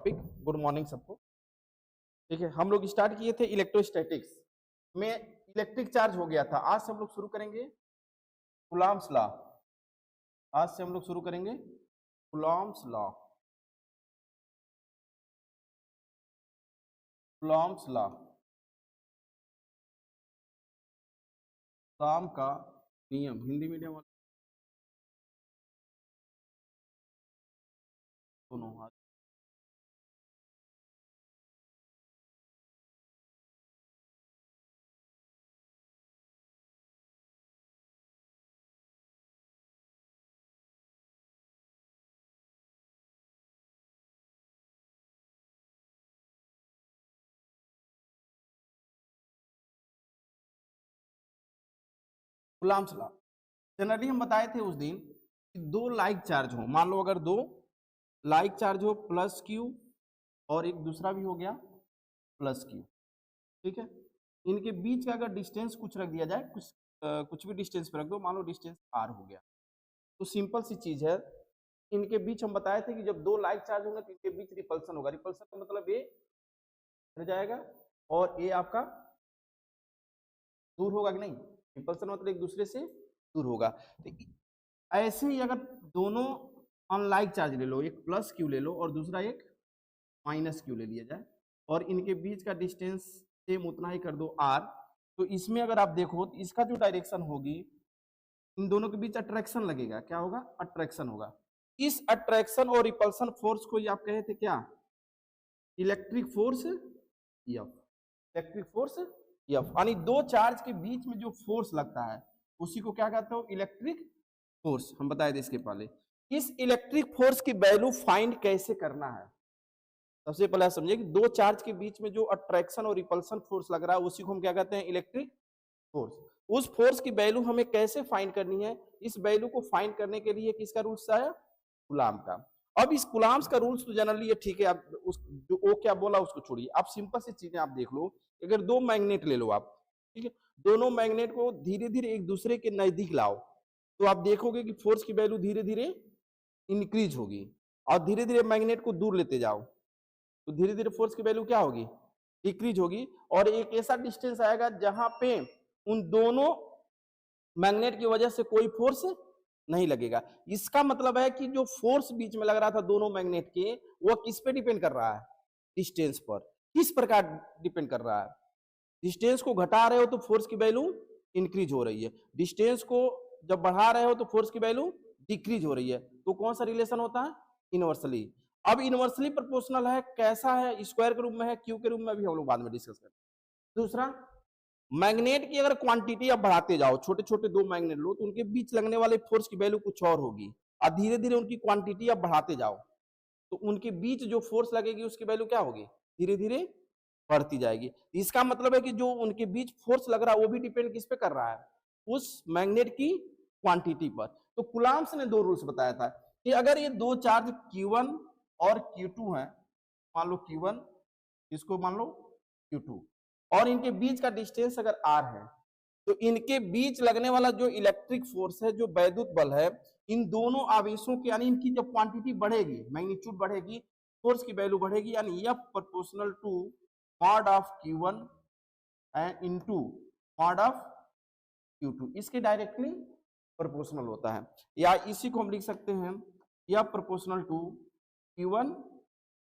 Good morning सबको। ठीक है, हम लोग स्टार्ट किए थे इलेक्ट्रोस्टैटिक्स में, इलेक्ट्रिक चार्ज हो गया था। आज से हम लोग शुरू करेंगे कूलॉम्स लॉ। आज से हम लोग शुरू करेंगे Coulomb's law. Coulomb's law, Coulomb का नियम, हिंदी मीडियम वाले दोनों हाथ। कूलॉम्स लॉ जनरली हम बताए थे उस दिन कि दो लाइक चार्ज हो, मान लो अगर दो लाइक चार्ज हो प्लस क्यू और एक दूसरा भी हो गया प्लस क्यू। ठीक है, इनके बीच का अगर डिस्टेंस कुछ रख दिया जाए, कुछ भी डिस्टेंस पे रख दो, मान लो डिस्टेंस आर हो गया, तो सिंपल सी चीज है। इनके बीच हम बताए थे कि जब दो लाइक चार्ज होंगे तो इनके बीच रिपल्सन होगा। रिपल्सन का मतलब ए हट जाएगा और ए आपका दूर होगा कि नहीं। रिपल्सन मतलब एक दूसरे से दूर होगा। तो ऐसे ही अगर दोनों अनलाइक चार्ज ले लो, एक प्लस क्यू ले लो और दूसरा एक माइनस क्यू ले लिया जाए, और इनके बीच का डिस्टेंस सेम उतना ही कर दो आर, तो इसमें अगर आप देखो तो इसका जो डायरेक्शन होगी, इन दोनों के बीच अट्रैक्शन लगेगा। क्या होगा? अट्रैक्शन होगा। इस अट्रैक्शन और रिपल्सन फोर्स को आप कहे थे क्या? Electric force F. Electric force F, यानी दो चार्ज के बीच में जो फोर्स लगता है उसी को क्या कहते हो? Electric force. हम बताए थे इसके पहले। इस इलेक्ट्रिक फोर्स की वैल्यू फाइंड कैसे करना है, सबसे पहले आप समझिए कि दो चार्ज के बीच में जो अट्रैक्शन और रिपल्सन फोर्स लग रहा है उसी को हम क्या कहते हैं? Electric force. उस फोर्स की वैल्यू हमें कैसे फाइंड करनी है? इस वैल्यू को फाइंड करने के लिए किसका रूल्स आया? कूलाम का। अब इस कूलाम्स का रूल्स तो जनरली ये ठीक है, आप उस जो वो क्या बोला उसको छोड़िए, आप सिंपल सी चीजें आप देख लो। अगर दो मैग्नेट ले लो आप, ठीक है, दोनों मैग्नेट को धीरे धीरे एक दूसरे के नजदीक लाओ, तो आप देखोगे कि फोर्स की वैल्यू धीरे धीरे इंक्रीज होगी। और धीरे धीरे मैग्नेट को दूर लेते जाओ तो धीरे धीरे फोर्स की वैल्यू क्या होगी? डिक्रीज होगी। और एक ऐसा डिस्टेंस आएगा जहां पे उन दोनों मैग्नेट की वजह से कोई फोर्स नहीं लगेगा। इसका मतलब है कि जो फोर्स बीच में लग रहा था दोनों मैग्नेट के, वो किस पे डिपेंड कर रहा है? डिस्टेंस पर। किस प्रकार डिपेंड कर रहा है? डिस्टेंस को घटा रहे हो तो फोर्स की वैल्यू इंक्रीज हो रही है, डिस्टेंस को जब बढ़ा रहे हो तो फोर्स की वैल्यू डिक्रीज हो रही है। तो कौन सा रिलेशन होता है? इनवर्सली। अब इनवर्सली प्रोपोर्शनल है, कैसा है? स्क्वायर के रूप में है, क्यू के रूप में भी हम लोग बाद में डिस्कस करेंगे। दूसरा, मैग्नेट की अगर क्वांटिटी आप बढ़ाते जाओ, छोटे छोटे दो मैग्नेट लो तो उनके बीच लगने वाले फोर्स की वैल्यू कुछ और होगी, और धीरे धीरे उनकी क्वांटिटी आप बढ़ाते जाओ तो उनके बीच जो फोर्स लगेगी उसकी वैल्यू क्या होगी? धीरे धीरे बढ़ती जाएगी। इसका मतलब है कि जो उनके बीच फोर्स लग रहा है वो भी डिपेंड किस पे कर रहा है? उस मैग्नेट की क्वांटिटी पर। तो कूलॉम्स ने दो रूल्स बताया था कि अगर ये दो चार्ज Q1 और Q2 है, मान लो Q1, इसको मान लो Q2, और इनके बीच का डिस्टेंस अगर R है, तो इनके बीच लगने वाला जो इलेक्ट्रिक फोर्स है, जो वैद्युत बल है, इन दोनों आवेशों की, यानी इनकी जब क्वांटिटी बढ़ेगी, मैग्नीट्यूड बढ़ेगी, फोर्स की वैल्यू बढ़ेगी, यानी F proportional to mod of Q1 and into mod of Q2, इसके डायरेक्टली प्रोपोर्शनल होता है। या इसी को हम लिख सकते हैं F proportional to Q1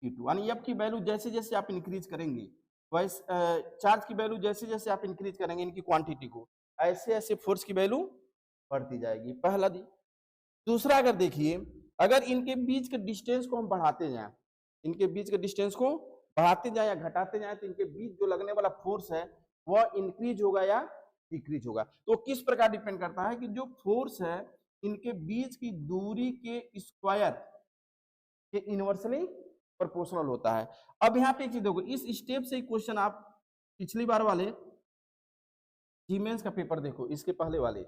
Q2, यानी F की वैल्यू जैसे जैसे आप इंक्रीज करेंगे, वैसे चार्ज की वैल्यू जैसे जैसे आप इंक्रीज करेंगे इनकी क्वांटिटी को, ऐसे ऐसे फोर्स की वैल्यू बढ़ती जाएगी। पहला दी। दूसरा, अगर देखिए, अगर इनके बीच के डिस्टेंस को हम बढ़ाते जाएं, इनके बीच के डिस्टेंस को बढ़ाते जाएं या घटाते जाएं, तो इनके बीच जो लगने वाला फोर्स है वह इंक्रीज होगा या डिक्रीज होगा। तो किस प्रकार डिपेंड करता है कि जो फोर्स है इनके बीच की दूरी के स्क्वायर के इनवर्सली प्रोपोर्शनल होता है। अब यहाँ पे एक चीज देखो, इस स्टेप से क्वेश्चन आप पिछली बार वाले जीमेंस का पेपर देखो, इसके पहले वाले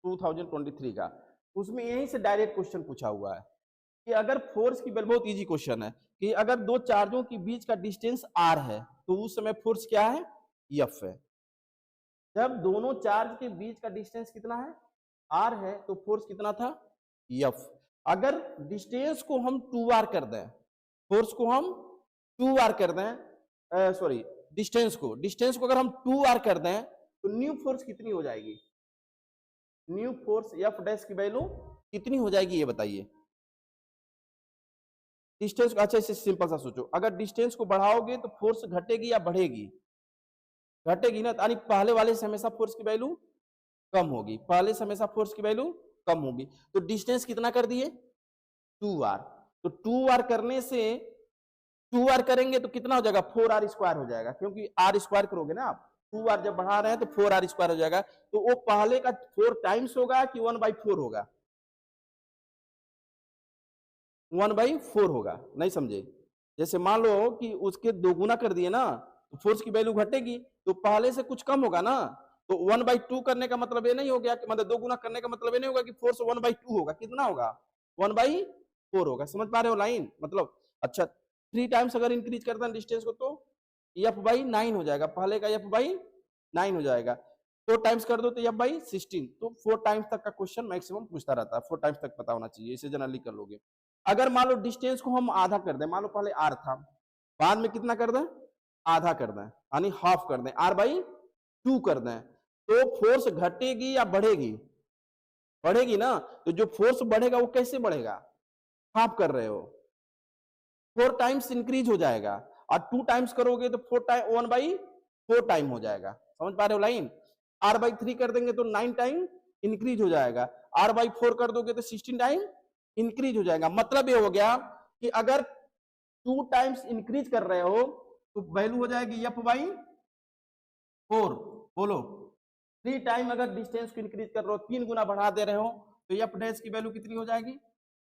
2023 का, उसमें यहीं से डायरेक्ट क्वेश्चन पूछा हुआ है कि अगर फोर्स की वैल्यू, बहुत इजी क्वेश्चन है, कि अगर दो चार्जों के बीच का डिस्टेंस r है तो उस समय फोर्स क्या है? F है। जब दोनों चार्ज के बीच का डिस्टेंस कितना है? r है, तो फोर्स कितना था? F। अगर डिस्टेंस को हम 2r कर दें फोर्स को हम 2r कर दें, सॉरी डिस्टेंस को अगर हम 2r कर दें तो न्यू फोर्स कितनी हो जाएगी, न्यू फोर्स एफ डैश की वैल्यू कितनी हो जाएगी ये बताइए। डिस्टेंस को, अच्छा इसे सिंपल सा सोचो, अगर डिस्टेंस को बढ़ाओगे तो फोर्स घटेगी या बढ़ेगी, घटेगी ना, यानी पहले वाले से हमेशा फोर्स की वैल्यू कम होगी, पहले से हमेशा फोर्स की वैल्यू कम होगी। तो डिस्टेंस कितना कर दिए 2r, तो 2r करने से 2r करेंगे तो कितना हो जाएगा 4r स्क्वायर हो जाएगा, क्योंकि r स्क्वायर करोगे ना आप, 2r जब बढ़ा रहे हैं तो 4r स्क्वायर हो जाएगा। तो वो पहले का 4 टाइम्स होगा कि 1/4 होगा, 1/4 होगा, नहीं समझे। जैसे मान लो कि उसके 2 गुना कर दिए ना तो फोर्स की वैल्यू घटेगी, तो पहले से कुछ कम होगा ना, तो 1/2 करने का मतलब ये नहीं हो गया कि मतलब 2 गुना करने का मतलब ये नहीं होगा कि फोर्स 1/2 होगा, कितना होगा 1/4 होगा। समझ पा रहे हो लाइन मतलब। अच्छा 3 टाइम्स अगर इंक्रीज करता है डिस्टेंस को तो f/9 हो जाएगा, पहले का f/9 हो जाएगा। 4 टाइम्स कर दो तो f/16, तो 4 टाइम्स तक का क्वेश्चन मैक्सिमम पूछता रहता है, 4 टाइम्स तक पता होना चाहिए, इसे जनरली कर लोगे। अगर मान लो डिस्टेंस को हम आधा कर दें, मान लो पहले r था, बाद में कितना कर दें आधा कर दें, यानी हाफ कर दें, r/2 कर दें, तो फोर्स घटेगी या बढ़ेगी, बढ़ेगी ना। तो जो फोर्स बढ़ेगा वो कैसे बढ़ेगा, हाफ कर रहे हो, 4 टाइम्स इंक्रीज हो जाएगा, और 2 टाइम्स करोगे तो 1/4 टाइम हो जाएगा। समझ पा रहे हो लाइन। r/3 कर देंगे तो 9 टाइम इंक्रीज हो जाएगा, r/4 कर दोगे तो 16 टाइम इंक्रीज हो जाएगा। मतलब ये हो गया कि अगर 2 टाइम्स इंक्रीज कर रहे हो तो वैल्यू हो जाएगी f/4, बोलो। 3 टाइम अगर डिस्टेंस को इंक्रीज कर रहे हो, 3 गुना बढ़ा दे रहे हो, तो f डैश की वैल्यू कितनी हो जाएगी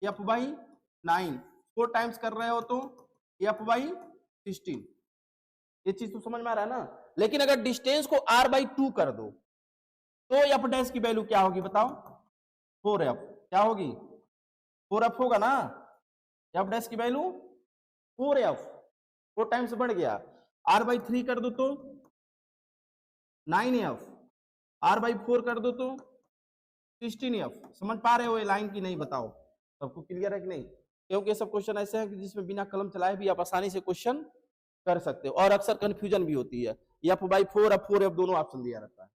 f/9। 4 टाइम्स कर रहे हो तो f/16। ये चीज तो समझ में आ रहा है ना। लेकिन अगर डिस्टेंस को r/2 कर दो तो f डैश की वैल्यू क्या होगी बताओ, 4f, क्या होगी 4f होगा ना, f डैश की वैल्यू 4f, 4 टाइम्स बढ़ गया। r/3 कर दो तो 9f, r/4 कर दो तो 16f। समझ पा रहे हो ये लाइन की नहीं, बताओ सबको क्लियर है कि नहीं। क्योंकि सब क्वेश्चन ऐसे हैं कि जिसमें बिना कलम चलाए भी आप आसानी से क्वेश्चन कर सकते हो, और अक्सर कंफ्यूजन भी होती है, f/4 और 4f दोनों ऑप्शन दिया रहता है।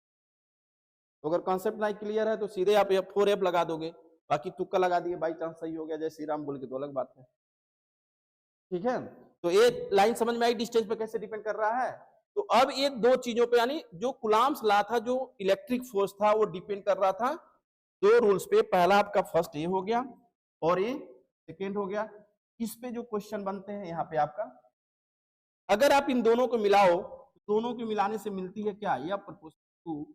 तो अगर कॉन्सेप्ट नहीं क्लियर है तो सीधे आप 4f लगा दोगे, बाकी तुक्का लगा दिए, बाई चांस सही हो गया जय श्री राम बोल के तो अलग बात है, ठीक है। तो ये लाइन समझ में आई डिस्टेंस पे कैसे डिपेंड कर रहा है। तो अब ये 2 चीजों पे, यानी जो कुलाम्स लॉ था, जो इलेक्ट्रिक फोर्स था, वो डिपेंड कर रहा था 2 रूल्स पे। पहला आपका फर्स्ट ये हो गया और ये सेकेंड हो गया। इस पे जो क्वेश्चन बनते हैं यहाँ पे आपका, अगर आप इन दोनों को मिलाओ, दोनों को मिलाने से मिलती है क्या, यह proportional to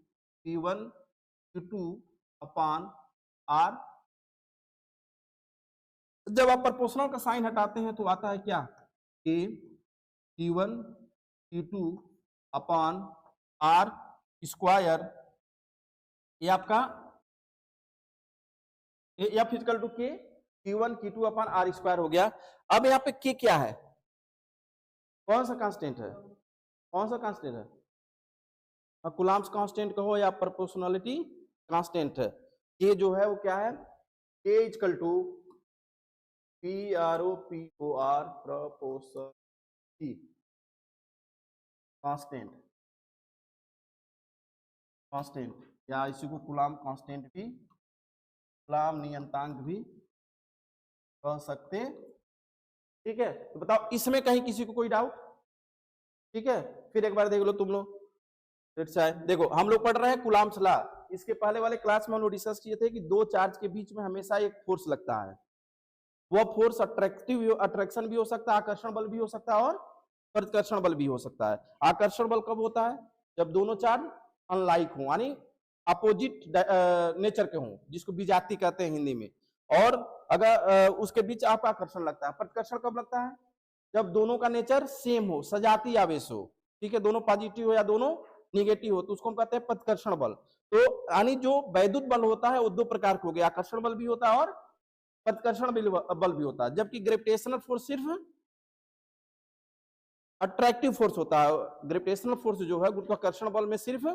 P1 Q2 upon R। जब आप प्रोपोर्शनल का साइन हटाते हैं तो आता है क्या, कि P1 Q2 upon R square, ये आपका F equal to K Q1 Q2 upon R square हो गया। अब यहाँ पे K क्या है, कौन सा कांस्टेंट है, कौन सा कांस्टेंट है, कुलाम्स कांस्टेंट कहो या प्रोपोर्शनलिटी कांस्टेंट है। K जो है वो क्या है, K equal to PROPOR proportionality constant, constant, या इसी को कुलाम कांस्टेंट भी, कुलाम नियतांक भी कह सकते, ठीक है। तो बताओ इसमें कहीं किसी को कोई डाउट, ठीक है। फिर एक बार देख लो तुम लोग, देखो हम लोग पढ़ रहे हैं कुलाम्स लॉ। इसके पहले वाले क्लास में हम लोग डिस्कस किए थे कि 2 चार्ज के बीच में हमेशा एक फोर्स लगता है, वह फोर्स अट्रैक्शन भी हो सकता है, आकर्षण बल भी हो सकता है, और प्रतिकर्षण बल भी हो सकता है। आकर्षण बल कब होता है, जब दोनों चार्ज अनलाइक हो, यानी अपोजिट नेचर के हों, जिसको विजातीय कहते हैं हिंदी में, और अगर उसके बीच आपका आकर्षण लगता है। प्रतिकर्षण कब लगता है, जब दोनों का नेचर सेम हो, सजातीय आवेश हो, ठीक है, दोनों पॉजिटिव हो या दोनों निगेटिव हो, तो उसको हम कहते हैं प्रतिकर्षण बल। तो यानी जो वैद्युत बल होता है वो 2 प्रकार के हो गए, आकर्षण बल भी होता है और प्रतिकर्षण बल भी होता है। जबकि ग्रेविटेशनल फोर्स सिर्फ अट्रैक्टिव फोर्स होता है, ग्रेविटेशनल फोर्स जो है गुरुत्वाकर्षण बल में सिर्फ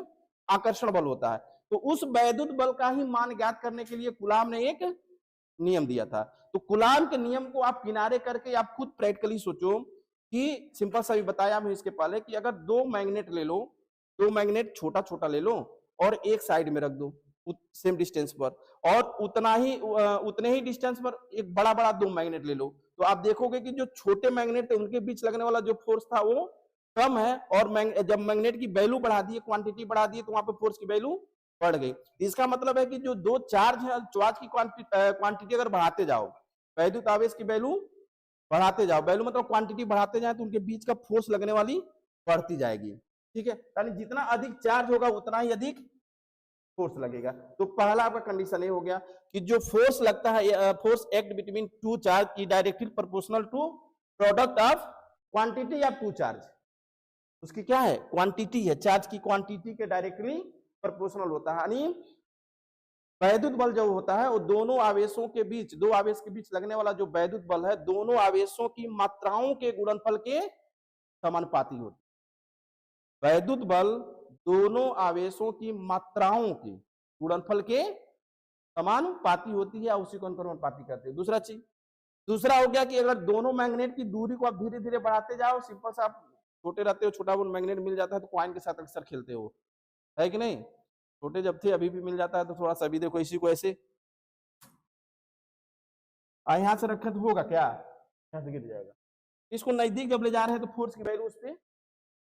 आकर्षण बल होता है। तो उस वैद्युत बल का ही मान ज्ञात करने के लिए कूलाम ने एक नियम दिया था। तो कूलाम के नियम को आप किनारे करके आप खुद प्रैक्टिकली सोचो कि सिंपल सा भी बताया मैं इसके पहले कि अगर दो मैग्नेट ले लो, दो मैग्नेट छोटा छोटा ले लो और एक साइड में रख दो सेम डिस्टेंस पर, और उतने ही डिस्टेंस पर एक बड़ा बड़ा दो मैग्नेट ले लो, तो आप देखोगे कि जो छोटे मैग्नेट थे उनके बीच लगने वाला जो फोर्स था वो कम है, और जब मैग्नेट की वैल्यू बढ़ा दिए, क्वांटिटी बढ़ा दिए, तो वहां पे फोर्स की वैल्यू बढ़ गई। इसका मतलब है कि जो दो चार्ज है, चार्ज की क्वांटिटी अगर बढ़ाते जाओ, वैद्युत आवेश की वैल्यू बढ़ाते जाओ, वैल्यू मतलब क्वांटिटी बढ़ाते जाए, तो उनके बीच का फोर्स लगने वाली बढ़ती जाएगी। ठीक है, यानी जितना अधिक चार्ज होगा उतना ही अधिक फोर्स लगेगा। तो पहला आपका कंडीशन ये हो गया कि जो फोर्स लगता है, force act between two charge की directly proportional to product of quantity of two charge. उसकी क्या है, क्वांटिटी है, चार्ज की क्वांटिटी के डायरेक्टली प्रोपोर्शनल होता है। यानी वैद्युत बल जो होता है वो दोनों आवेशों के बीच, दो आवेश के बीच लगने वाला जो वैद्युत बल है, दोनों आवेशों की मात्राओं के गुणनफल के समानुपाती होता है। वैद्युत बल दोनों आवेशों की मात्राओं के गुणनफल के समानुपाती होती है, उसी को अनुपाती करते हैं। दूसरा हो गया कि अगर दोनों मैग्नेट की दूरी को आप धीरे धीरे बढ़ाते जाओ, सिंपल सा आप छोटे रहते हो, छोटा बहुत मैग्नेट मिल जाता है तो कॉइन के साथ अक्सर खेलते हो, है कि नहीं? छोटे जब थे, अभी भी मिल जाता है तो थोड़ा सा, अभी देखो इसी को ऐसे यहां से रखे तो होगा क्या, यहां से गिर जाएगा। इसको नजदीक जब ले जा रहे हैं तो फोर्स की वैल्यू उस पर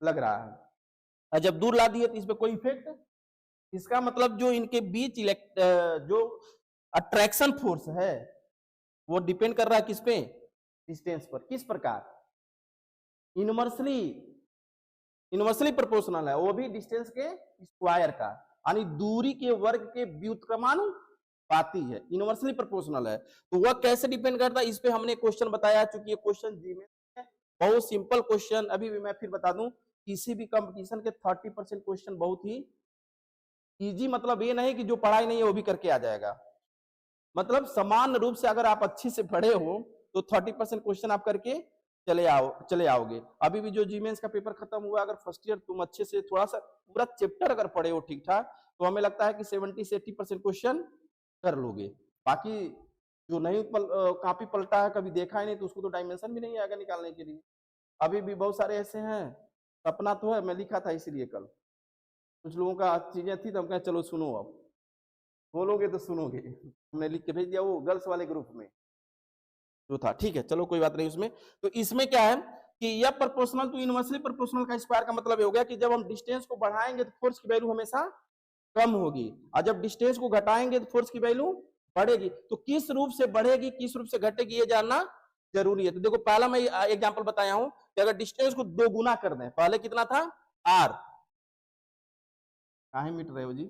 लग रहा है, और जब दूर ला दिए तो इस पर कोई इफेक्ट। इसका मतलब जो इनके बीच जो अट्रैक्शन फोर्स है वो डिपेंड कर रहा है किस पे, डिस्टेंस पर। किस प्रकार, इनवर्सली प्रोपोर्शनल है, वो भी डिस्टेंस के स्क्वायर का, यानी दूरी के वर्ग के व्युत्क्रमानुपाती है, इनवर्सली प्रोपोर्शनल है। तो वह कैसे डिपेंड करता है, इस पे हमने क्वेश्चन बताया, चूंकि ये क्वेश्चन जी में है, बहुत सिंपल क्वेश्चन। अभी भी मैं फिर बता दूं, किसी भी कंपटीशन के 30% क्वेश्चन बहुत ही इजी, मतलब ये नहीं कि जो पढ़ाई नहीं है वो भी करके आ जाएगा, मतलब समान रूप से अगर आप अच्छे से पढ़े हो तो 30% क्वेश्चन आप करके चले आओगे। अभी भी जो जीमेंस का पेपर खत्म हुआ, अगर फर्स्ट ईयर तुम अच्छे से थोड़ा सा पूरा चैप्टर अगर पढ़े हो ठीक ठाक, तो हमें लगता है कि 70 से 80% क्वेश्चन कर लोगे। बाकी जो नहीं कॉपी पलटा है, कभी देखा ही नहीं, तो उसको तो डायमेंशन भी नहीं आएगा निकालने के लिए। अभी भी बहुत सारे ऐसे हैं, सपना तो है, मैं लिखा था इसीलिए कल, कुछ लोगों का चीजें थी तो हम कहें चलो सुनो, अब बोलोगे तो सुनोगे, हमने लिख के भेज दिया वो गर्ल्स वाले ग्रुप में जो था। ठीक है, चलो कोई बात नहीं उसमें। तो इसमें क्या है कि यह प्रोपोर्शनल टू इनवर्सली प्रोपोर्शनल का स्क्वायर का मतलब ये हो गया कि जब हम डिस्टेंस को बढ़ाएंगे तो फोर्स की वैल्यू हमेशा कम होगी, और जब डिस्टेंस को घटाएंगे तो फोर्स की वैल्यू बढ़ेगी। तो किस रूप से बढ़ेगी, किस रूप से घटेगी, ये जानना जरूरी है। तो देखो, पहला मैं एग्जांपल बताया हूं कि अगर डिस्टेंस को 2 गुना कर दें, पहले कितना था r, काहे मिट रहे हो जी,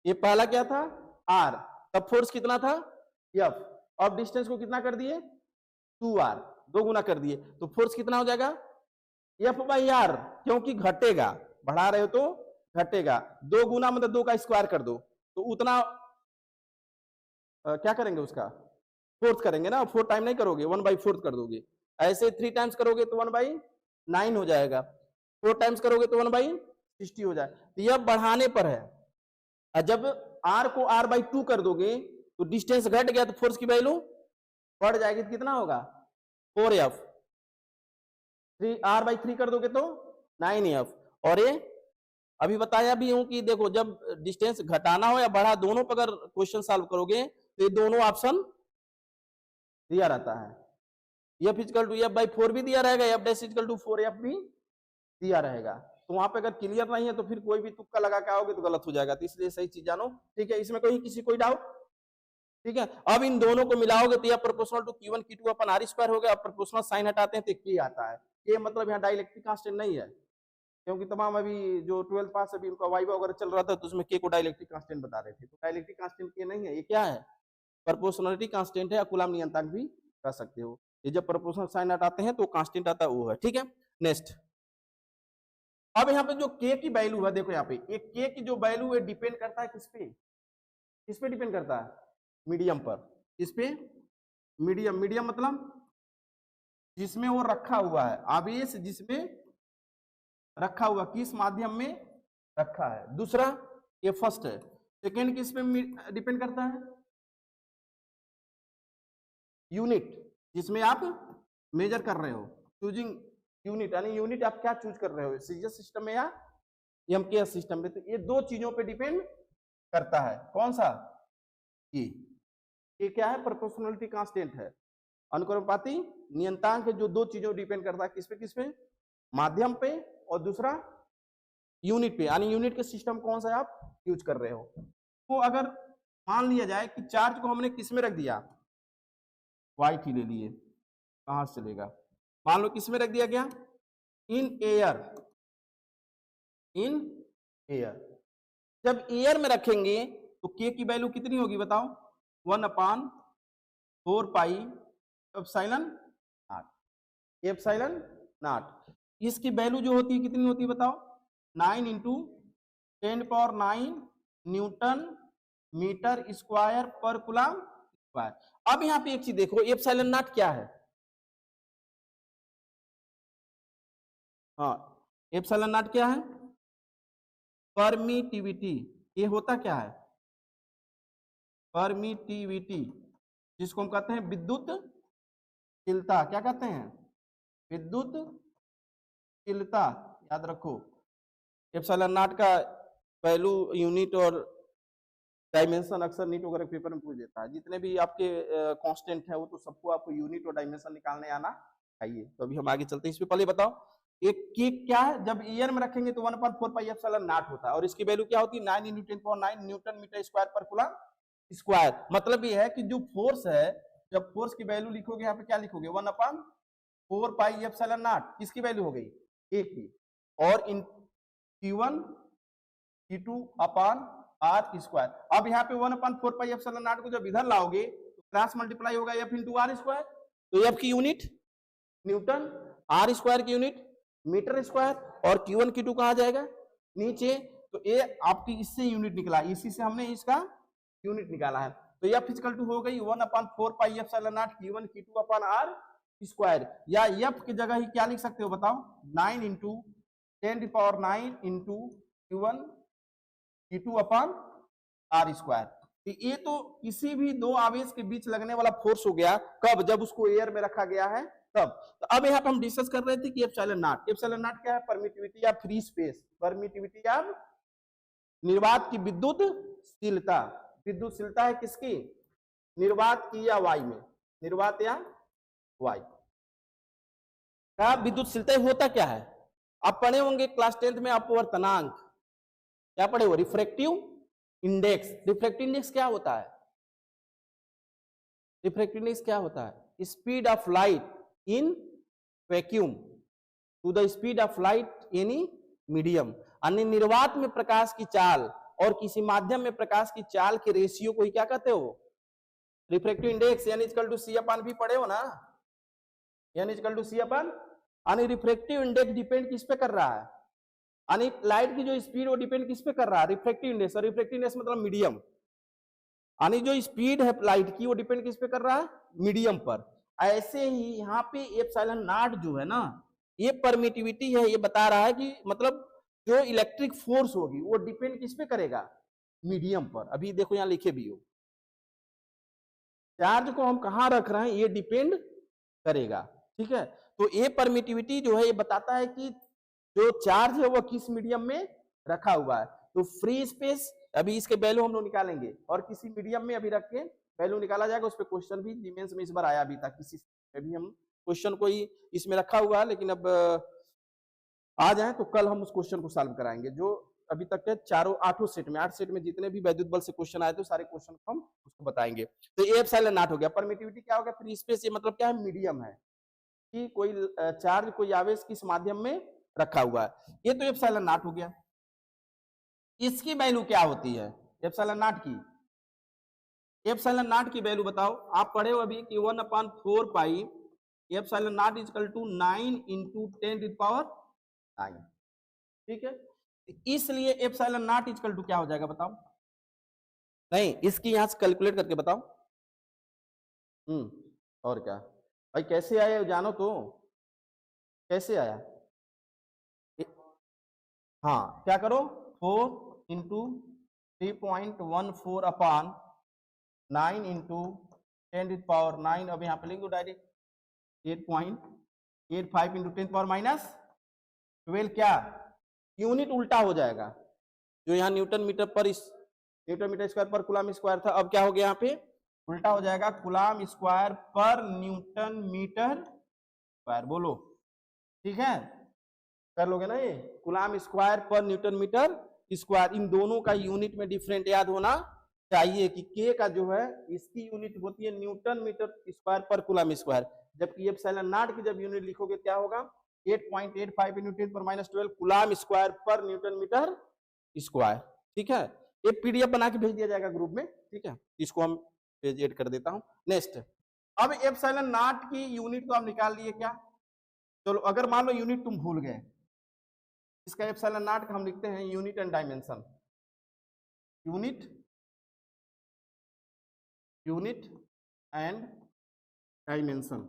ये पहला क्या था r, तब फोर्स कितना था F, अब डिस्टेंस को कितना कर दिए 2r, 2 गुना कर दिए, तो फोर्स कितना हो जाएगा F/r, क्योंकि घटेगा, बढ़ा रहे हो तो घटेगा, 2 गुना मतलब 2 का स्क्वायर कर दो, तो उतना क्या करेंगे, उसका फोर्थ करेंगे ना, 4 टाइम नहीं करोगे, 1/4 कर दोगे। ऐसे 3 टाइम्स करोगे तो 1/9 हो जाएगा, 4 टाइम्स करोगे तो 1/60 हो जाएगा। तो यह बढ़ाने पर है, और जब r को r/2 कर दोगे तो डिस्टेंस घट गया तो फोर्स की वैल्यू बढ़ जाएगी, तो कितना होगा 4F, 3r/3 कर दोगे तो 9F। और ये अभी बताया भी हूं कि देखो, जब डिस्टेंस घटाना हो या बढ़ा, दोनों पर अगर क्वेश्चन सॉल्व करोगे तो ये दोनों ऑप्शन दिया रहता है, F = F/4 भी दिया रहेगा, F' = 4F भी दिया रहेगा। तो वहां पे अगर क्लियर नहीं है तो फिर कोई भी तुक्का लगा के आओगे तो गलत हो जाएगा, तो इसलिए सही चीज जानो। ठीक है, इसमें कोई डाउट? ठीक है, अब इन दोनों को मिलाओगे तो यह प्रोपोर्शनल टू Q1 Q2/r² हो गया। अब प्रोपोर्शनल साइन हटाते हैं तो K आता है। K मतलब यहाँ डाइलेक्ट्रिक कांस्टेंट नहीं है, क्योंकि तमाम अभी जो 12th पास अभी उनका वाइवा वगैरह चल रहा था तो उसमें K को डाइलेक्ट्रिक कांस्टेंट बता रहे थे, तो डाइलेक्ट्रिक कांस्टेंट K नहीं है, ये क्या है, प्रोपोर्शनलिटी कांस्टेंट है, या कूलम्ब नियतांक भी कह सकते हो। ये जब प्रोपोर्शनल साइन हटाते हैं तो कांस्टेंट आता है, वो है। ठीक है, नेक्स्ट, अब यहाँ पे जो K की वैल्यू है, देखो यहाँ पे एक K की जो वैल्यू है डिपेंड करता है किस पे डिपेंड करता है, मीडियम पर। इस पे मीडियम मतलब जिसमें वो रखा हुआ है, आवेश जिसमें रखा हुआ, किस माध्यम में रखा है। दूसरा ये फर्स्ट है। सेकेंड किस पे डिपेंड करता है, यूनिट जिसमें आप मेजर कर रहे हो, चूजिंग यूनिट, यानी यूनिट आप क्या चूज कर रहे हो, सीजीएस सिस्टम में या एमकेएस सिस्टम में। तो ये दो चीजों पे डिपेंड करता है। कौन सा? ये क्या है? प्रोपोर्शनलिटी कांस्टेंट है, अनुक्रमपाती नियतांक जो दो चीजों डिपेंड करता है, किस पे? माध्यम पे, और दूसरा यूनिट पे, यानी यूनिट के सिस्टम कौन सा आप यूज कर रहे हो। तो अगर मान लिया जाए कि चार्ज को हमने किस में रख दिया, वाइट ही ले लिए, कहां से चलेगा, मान लो किस में रख दिया गया, इन एयर, इन एयर। जब एयर में रखेंगे तो के की वैल्यू कितनी होगी बताओ, 1/4 pi epsilon not, epsilon not. इसकी वैल्यू जो होती है कितनी होती है बताओ, 9 इंटू 10⁹ न्यूटन मीटर स्क्वायर पर कूलम स्क्वायर। अब यहाँ पे एक चीज देखो, एप्सिलॉन नॉट क्या है? हाँ, एप्सिलॉन नॉट क्या है? परमिटिविटी। ये होता क्या है? परमिटिविटी, जिसको हम कहते हैं विद्युतशीलता। क्या कहते हैं? विद्युतशीलता। याद रखो, एप्सिलॉन नॉट का वैल्यू यूनिट और डायमेंशन अक्सर नीट वगैरह पेपर में पूछ देता है। जितने भी आपके कांस्टेंट है वो तो सबको आपको यूनिट और डायमेंशन निकालने आना चाहिए। तो अभी हम आगे चलते हैं। इसमें पहले बताओ एक के क्या है, जब ईयर में रखेंगे तो 1/4 पाई एप्सिलॉन नॉट होता है, और इसकी वैल्यू क्या होती है, 9 इंटू 10⁹ न्यूटन मीटर स्क्वायर पर कूलम स्क्वायर। मतलब ये है कि जो फोर्स है, जब फोर्स की वैल्यू लिखोगे यहाँ पे क्या लिखोगे, 1/4 पाई एप्सिलॉन नॉट, किसकी वैल्यू हो गई, ए की, और इन Q1 Q2 upon R square. अब यहाँ पे 1/4 पाई एप्सिलॉन नॉट को जब इधर लाओगे तो क्रॉस मल्टीप्लाई होगा एफ इंटू आर स्क्वायर। तो एफ की यूनिट न्यूटन, आर स्क्वायर की यूनिट मीटर स्क्वायर, और Q1 Q2 कहा जाएगा नीचे। तो ये आपकी इससे यूनिट निकला, इसी से हमने इसका यूनिट निकाला है। तो एफ इक्वल टू हो गई 1/4 pi epsilon naught Q1 Q2 upon R square. या एफ की जगह ही क्या लिख सकते हो बताओ, 9 into 10⁹ into Q1 Q2 upon R square. ये तो किसी भी दो आवेश के बीच लगने वाला फोर्स हो गया, कब, जब उसको एयर में रखा गया है तब। तो अब यहाँ पे हम डिस्कस कर रहे थे कि एप्सिलॉन नॉट, एप्सिलॉन नॉट क्या है, परमिटिविटी या फ्री स्पेस, परमिटिविटी या निर्वात की विद्युतशीलता। विद्युतशीलता है किसकी, निर्वात की या वायु में, निर्वात या वायु का विद्युतशीलता होता क्या है। आप पढ़े होंगे क्लास 10th में अपवर्तनांक, क्या पढ़े हो, रिफ्रैक्टिव इंडेक्स। रिफ्रैक्टिव इंडेक्स क्या होता है, रिफ्रैक्टिव इंडेक्स क्या होता है, speed of light in vacuum to the speed of light any medium. अन्य निर्वात में प्रकाश की चाल और किसी माध्यम में प्रकाश की चाल के रेशियो को ही क्या कहते हो, रिफ्रैक्टिव इंडेक्स। यानी इक्वल टू सी अपन भी पढ़े हो ना, यानी इक्वल टू सी अपन। यानी रिफ्रैक्टिव इंडेक्स डिपेंड किस पे कर रहा है, यानी लाइट की जो स्पीड वो डिपेंड किस पे कर रहा है, रिफ्रैक्टिव इंडेक्स। और रिफ्रैक्टिव इंडेक्स मतलब मीडियम, यानी जो स्पीड है लाइट की वो डिपेंड किस पे कर रहा है, मीडियम पर। ऐसे ही यहाँ पे एप्सिलॉन नॉट जो है ना, ये परमिटिविटी है, ये बता रहा है कि मतलब जो इलेक्ट्रिक फोर्स होगी वो डिपेंड किस पे करेगा, मीडियम पर। अभी देखो यहाँ लिखे भी हो, चार्ज को हम कहाँ रख रहे हैं ये डिपेंड करेगा, ठीक है। तो ये परमिटिविटी जो है ये बताता है कि जो चार्ज है वो किस मीडियम में रखा हुआ है। तो फ्री स्पेस, अभी इसके वैल्यू हम लोग निकालेंगे, और किसी मीडियम में अभी रख के वैल्यू निकाला जाएगा। उस पर क्वेश्चन भी जीमेंस में इस बार आया भी था, किसी भी हम क्वेश्चन कोई इसमें रखा हुआ है, लेकिन अब आ जाए तो कल हम उस क्वेश्चन को सॉल्व कराएंगे। जो अभी तक के चारों 8 सेट में, 8 सेट में जितने भी वैद्युत बल से क्वेश्चन आए थे सारे क्वेश्चन को हम उसको बताएंगे। तो ये एप्सिलॉन नॉट हो गया। परमिटिविटी क्या हो गया, फ्री स्पेस, ये मतलब क्या है, मीडियम है कि कोई चार्ज, कोई आवेश किस माध्यम में रखा हुआ है। ये तो एप्सिलॉन नॉट हो गया। इसकी वैल्यू क्या होती है एप्सिलॉन नॉट की, एप्सिलॉन नॉट की वैल्यू बताओ। आप पढ़े हो अभी कि 1/4 pi epsilon naught equal to 9 into 10⁹9, ठीक है। इसलिए एप्सिलॉन नॉट इक्वल टू क्या हो जाएगा बताओ, नहीं इसकी यहां से कैलकुलेट करके बताओ। और क्या भाई, कैसे आया जानो तो, कैसे आया, हाँ क्या करो, 4 इंटू 3.14 अपान 9 इंटू 10⁻⁹ अब यहाँ पे लिख दो डायरेक्ट 8.85 इंटू 10⁻⁻12 क्या यूनिट उल्टा हो जाएगा, जो यहाँ न्यूटन मीटर पर न्यूटन मीटर स्क्वायर पर कूलम स्क्वायर था, अब क्या हो गया यहाँ पे उल्टा हो जाएगा कूलम स्क्वायर पर न्यूटन मीटर स्क्वायर। बोलो ठीक है, कर लोगे ना ये, कूलम स्क्वायर पर न्यूटन मीटर स्क्वायर, इन दोनों का यूनिट में डिफरेंट याद होना चाहिए कि के का जो है इसकी यूनिट होती है न्यूटन मीटर स्क्वायर पर कूलम स्क्वायर, जबकि एप्सिलॉन नॉट की जब यूनिट लिखोगे क्या होगा 8.85 इंटू 10⁻12 कूलम स्क्वायर पर न्यूटन मीटर स्क्वायर। ठीक है, एक पीडीएफ बना के भेज दिया जाएगा ग्रुप में, ठीक है, इसको हम पेज ऐड कर देता हूं। नेक्स्ट, अब एप्सिलॉन नॉट की यूनिट तो आप निकाल लिए क्या, चलो अगर मान लो यूनिट तुम भूल गए, इसका एप्सिलॉन नॉट का हम लिखते हैं unit and dimension, unit and dimension,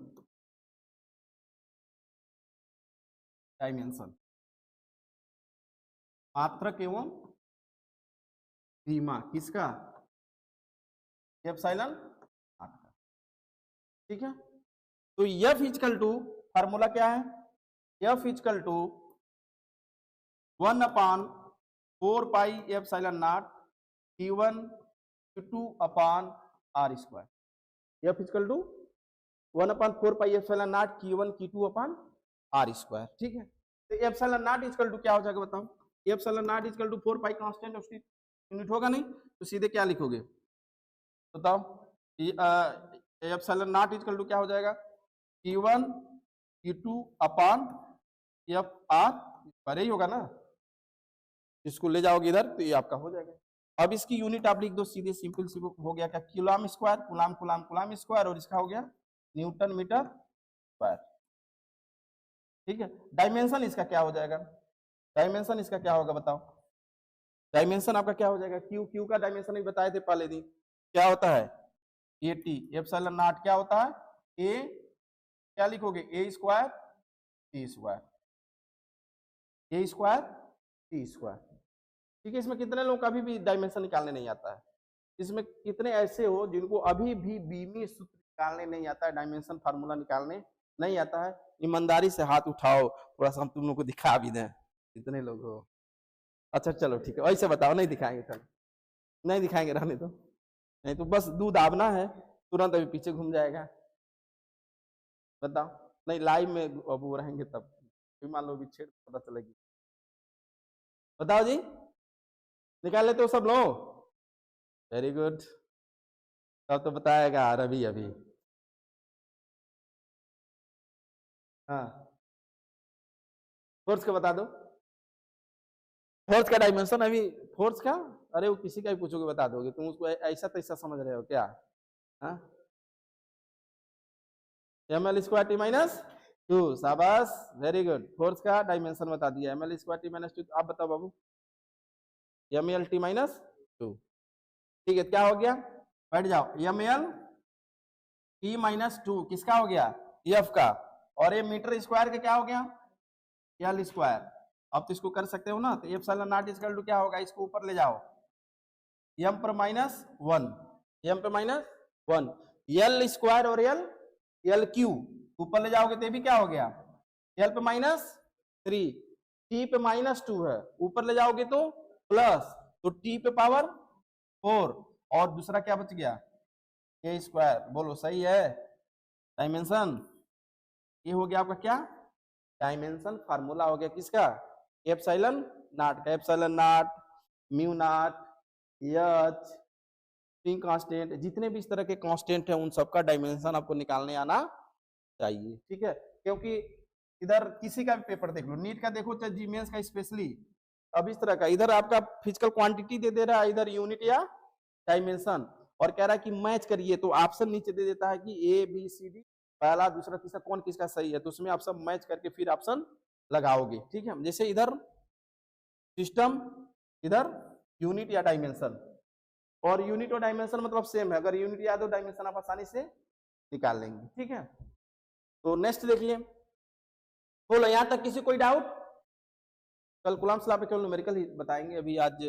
मात्रक एवं सीमा किसका एप्सिलॉन नॉट का। ठीक है, तो F इक्वल टू फार्मूला क्या है, F equal to 1/4 epsilon naught Q1 Q2 upon R square, F equal to 1/4 epsilon naught Q1 Q2 upon R square. ठीक है, तो एप्सिलॉन नॉट इक्वल टू क्या हो जाएगा बताओ, epsilon naught equal to 4 pi constant of unit होगा नहीं, तो सीधे क्या लिखोगे बताओ, एप्सिलॉन नॉट इक्वल टू क्या हो जाएगा Q1 Q2 अपॉन FR पर ही होगा ना, इसको ले जाओगे इधर तो ये आपका हो जाएगा। अब इसकी यूनिट आप लिख दो सीधे, सिंपल सी हो गया क्या कूलम स्क्वायर, कूलम स्क्वायर, और इसका हो गया न्यूटन मीटर स्क्वायर। ठीक है, डायमेंशन इसका क्या हो जाएगा, डायमेंशन इसका क्या होगा बताओ, डायमेंशन आपका क्या हो जाएगा, क्यू का डायमेंशन भी बताए थे पहले दिन, क्या होता है 80, एप्सिलॉन नॉट क्या होता है ए, क्या लिखोगे ए स्क्वायर टी स्क्वायर, ए स्क्वायर टी स्क्वायर। ठीक है, इसमें कितने लोगों का अभी भी डायमेंशन निकालने नहीं आता है, इसमें कितने ऐसे हो जिनको अभी भी बीमी सूत्र निकालने नहीं आता है, डायमेंशन फार्मूला निकालने नहीं आता है, ईमानदारी से हाथ उठाओ, थोड़ा सा हम तुम लोग को दिखा भी दें, कितने लोग हो। अच्छा चलो ठीक है, ऐसे बताओ, नहीं दिखाएंगे, चलो नहीं दिखाएंगे, रहने दो, नहीं तो बस दूध दाबना है, तुरंत अभी पीछे घूम जाएगा। बताओ, नहीं लाइव में अब वो रहेंगे तब, मान लो विच्छेद पता चलेगी। बताओ जी, निकाल लेते हो सब लोग, वेरी गुड, तब तो बताएगा रवि अभी। हाँ, फोर्स का बता दो, फोर्स का डायमेंशन अभी, फोर्स का, अरे वो किसी का भी पूछोगे बता दोगे, तुम उसको ऐसा तैसा समझ रहे हो क्या, हाँ ml स्क्वायर टी माइनस 2, शाबाश वेरी गुड, फोर्स का डायमेंशन बता दिया ml स्क्वायर टी माइनस 2, आप बताओ बाबू ml टी माइनस 2। ठीक है, क्या हो गया, बैठ जाओ, ml टी माइनस 2 किसका हो गया F का, और ये मीटर स्क्वायर का क्या हो गया L स्क्वायर। अब तो इसको कर सकते हो ना, तो एप्सिलॉन नॉट इक्वल टू क्या होगा, इसको ऊपर ले जाओ m पर -1, m पे -1, L स्क्वायर और L क्यूब ऊपर ले जाओगे तो ये भी क्या हो गया L पे -3, T पे -2 है, ऊपर ले जाओगे तो प्लस, तो T पे पावर 4, और दूसरा क्या बच गया A स्क्वायर। बोलो सही है, डायमेंशन ये हो गया आपका क्या, डायमेंशन फार्मूला हो गया किसका, एप्सिलॉन नॉट का, epsilon not, mu naught, H, spring constant, जितने भी इस तरह के कांस्टेंट है उन सबका डायमेंशन आपको निकालने आना चाहिए। ठीक है, क्योंकि इधर किसी का भी पेपर देख लो, नीट का देखो चाहे जीमेंस का स्पेशली, अब इस तरह का इधर आपका फिजिकल क्वांटिटी दे दे रहा है, इधर यूनिट या डायमेंशन, और कह रहा है कि मैच करिए, तो ऑप्शन नीचे दे देता है कि ए बी सी डी, पहला दूसरा तीसरा कौन किसका सही है, तो उसमें आप सब मैच करके फिर ऑप्शन लगाओगे। ठीक है, जैसे इधर सिस्टम, इधर यूनिट या डायमेंशन, और यूनिट और डायमेंशन मतलब सेम है, अगर यूनिट याद हो डायमेंशन आप आसानी से निकाल लेंगे। ठीक है, तो नेक्स्ट देखिए, बोलो यहां तक किसी कोई डाउट, कल कूलम लॉ पे केवल न्यूमेरिकल ही बताएंगे, अभी आज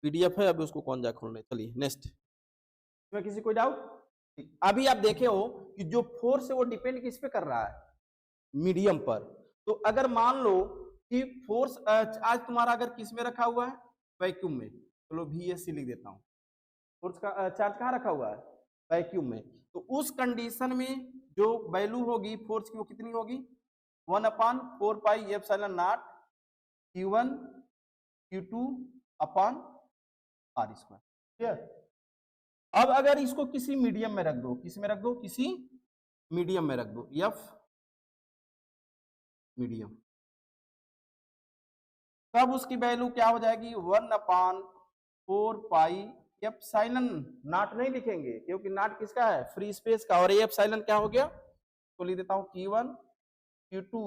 पीडीएफ है, अभी उसको कौन जाए खोलने। चलिए नेक्स्ट, इसमें किसी कोई डाउट, अभी आप देखे हो कि जो फोर्स है वो डिपेंड किस पे कर रहा है, मीडियम पर। तो अगर मान लो कि फोर्स आज तुम्हारा अगर किस में रखा हुआ है, वैक्यूम में, चलो VSC लिख देता हूँ, फोर्स का चार्ज कहाँ रखा हुआ है, वैक्यूम में। तो उस कंडीशन में जो वैल्यू होगी फोर्स की वो कितनी होगी, 1/4 pi epsilon naught Q1 Q2 upon R square. Clear. अब अगर इसको किसी मीडियम में रख दो, किस में रख दो, किसी मीडियम में रख दो, F मीडियम, तब उसकी वैल्यू क्या हो जाएगी, 1/4 पाई एप्सिलॉन नॉट नहीं लिखेंगे क्योंकि नॉट किसका है, फ्री स्पेस का, और ये एप्सिलॉन क्या हो गया, तो लिख देता हूं Q1 Q2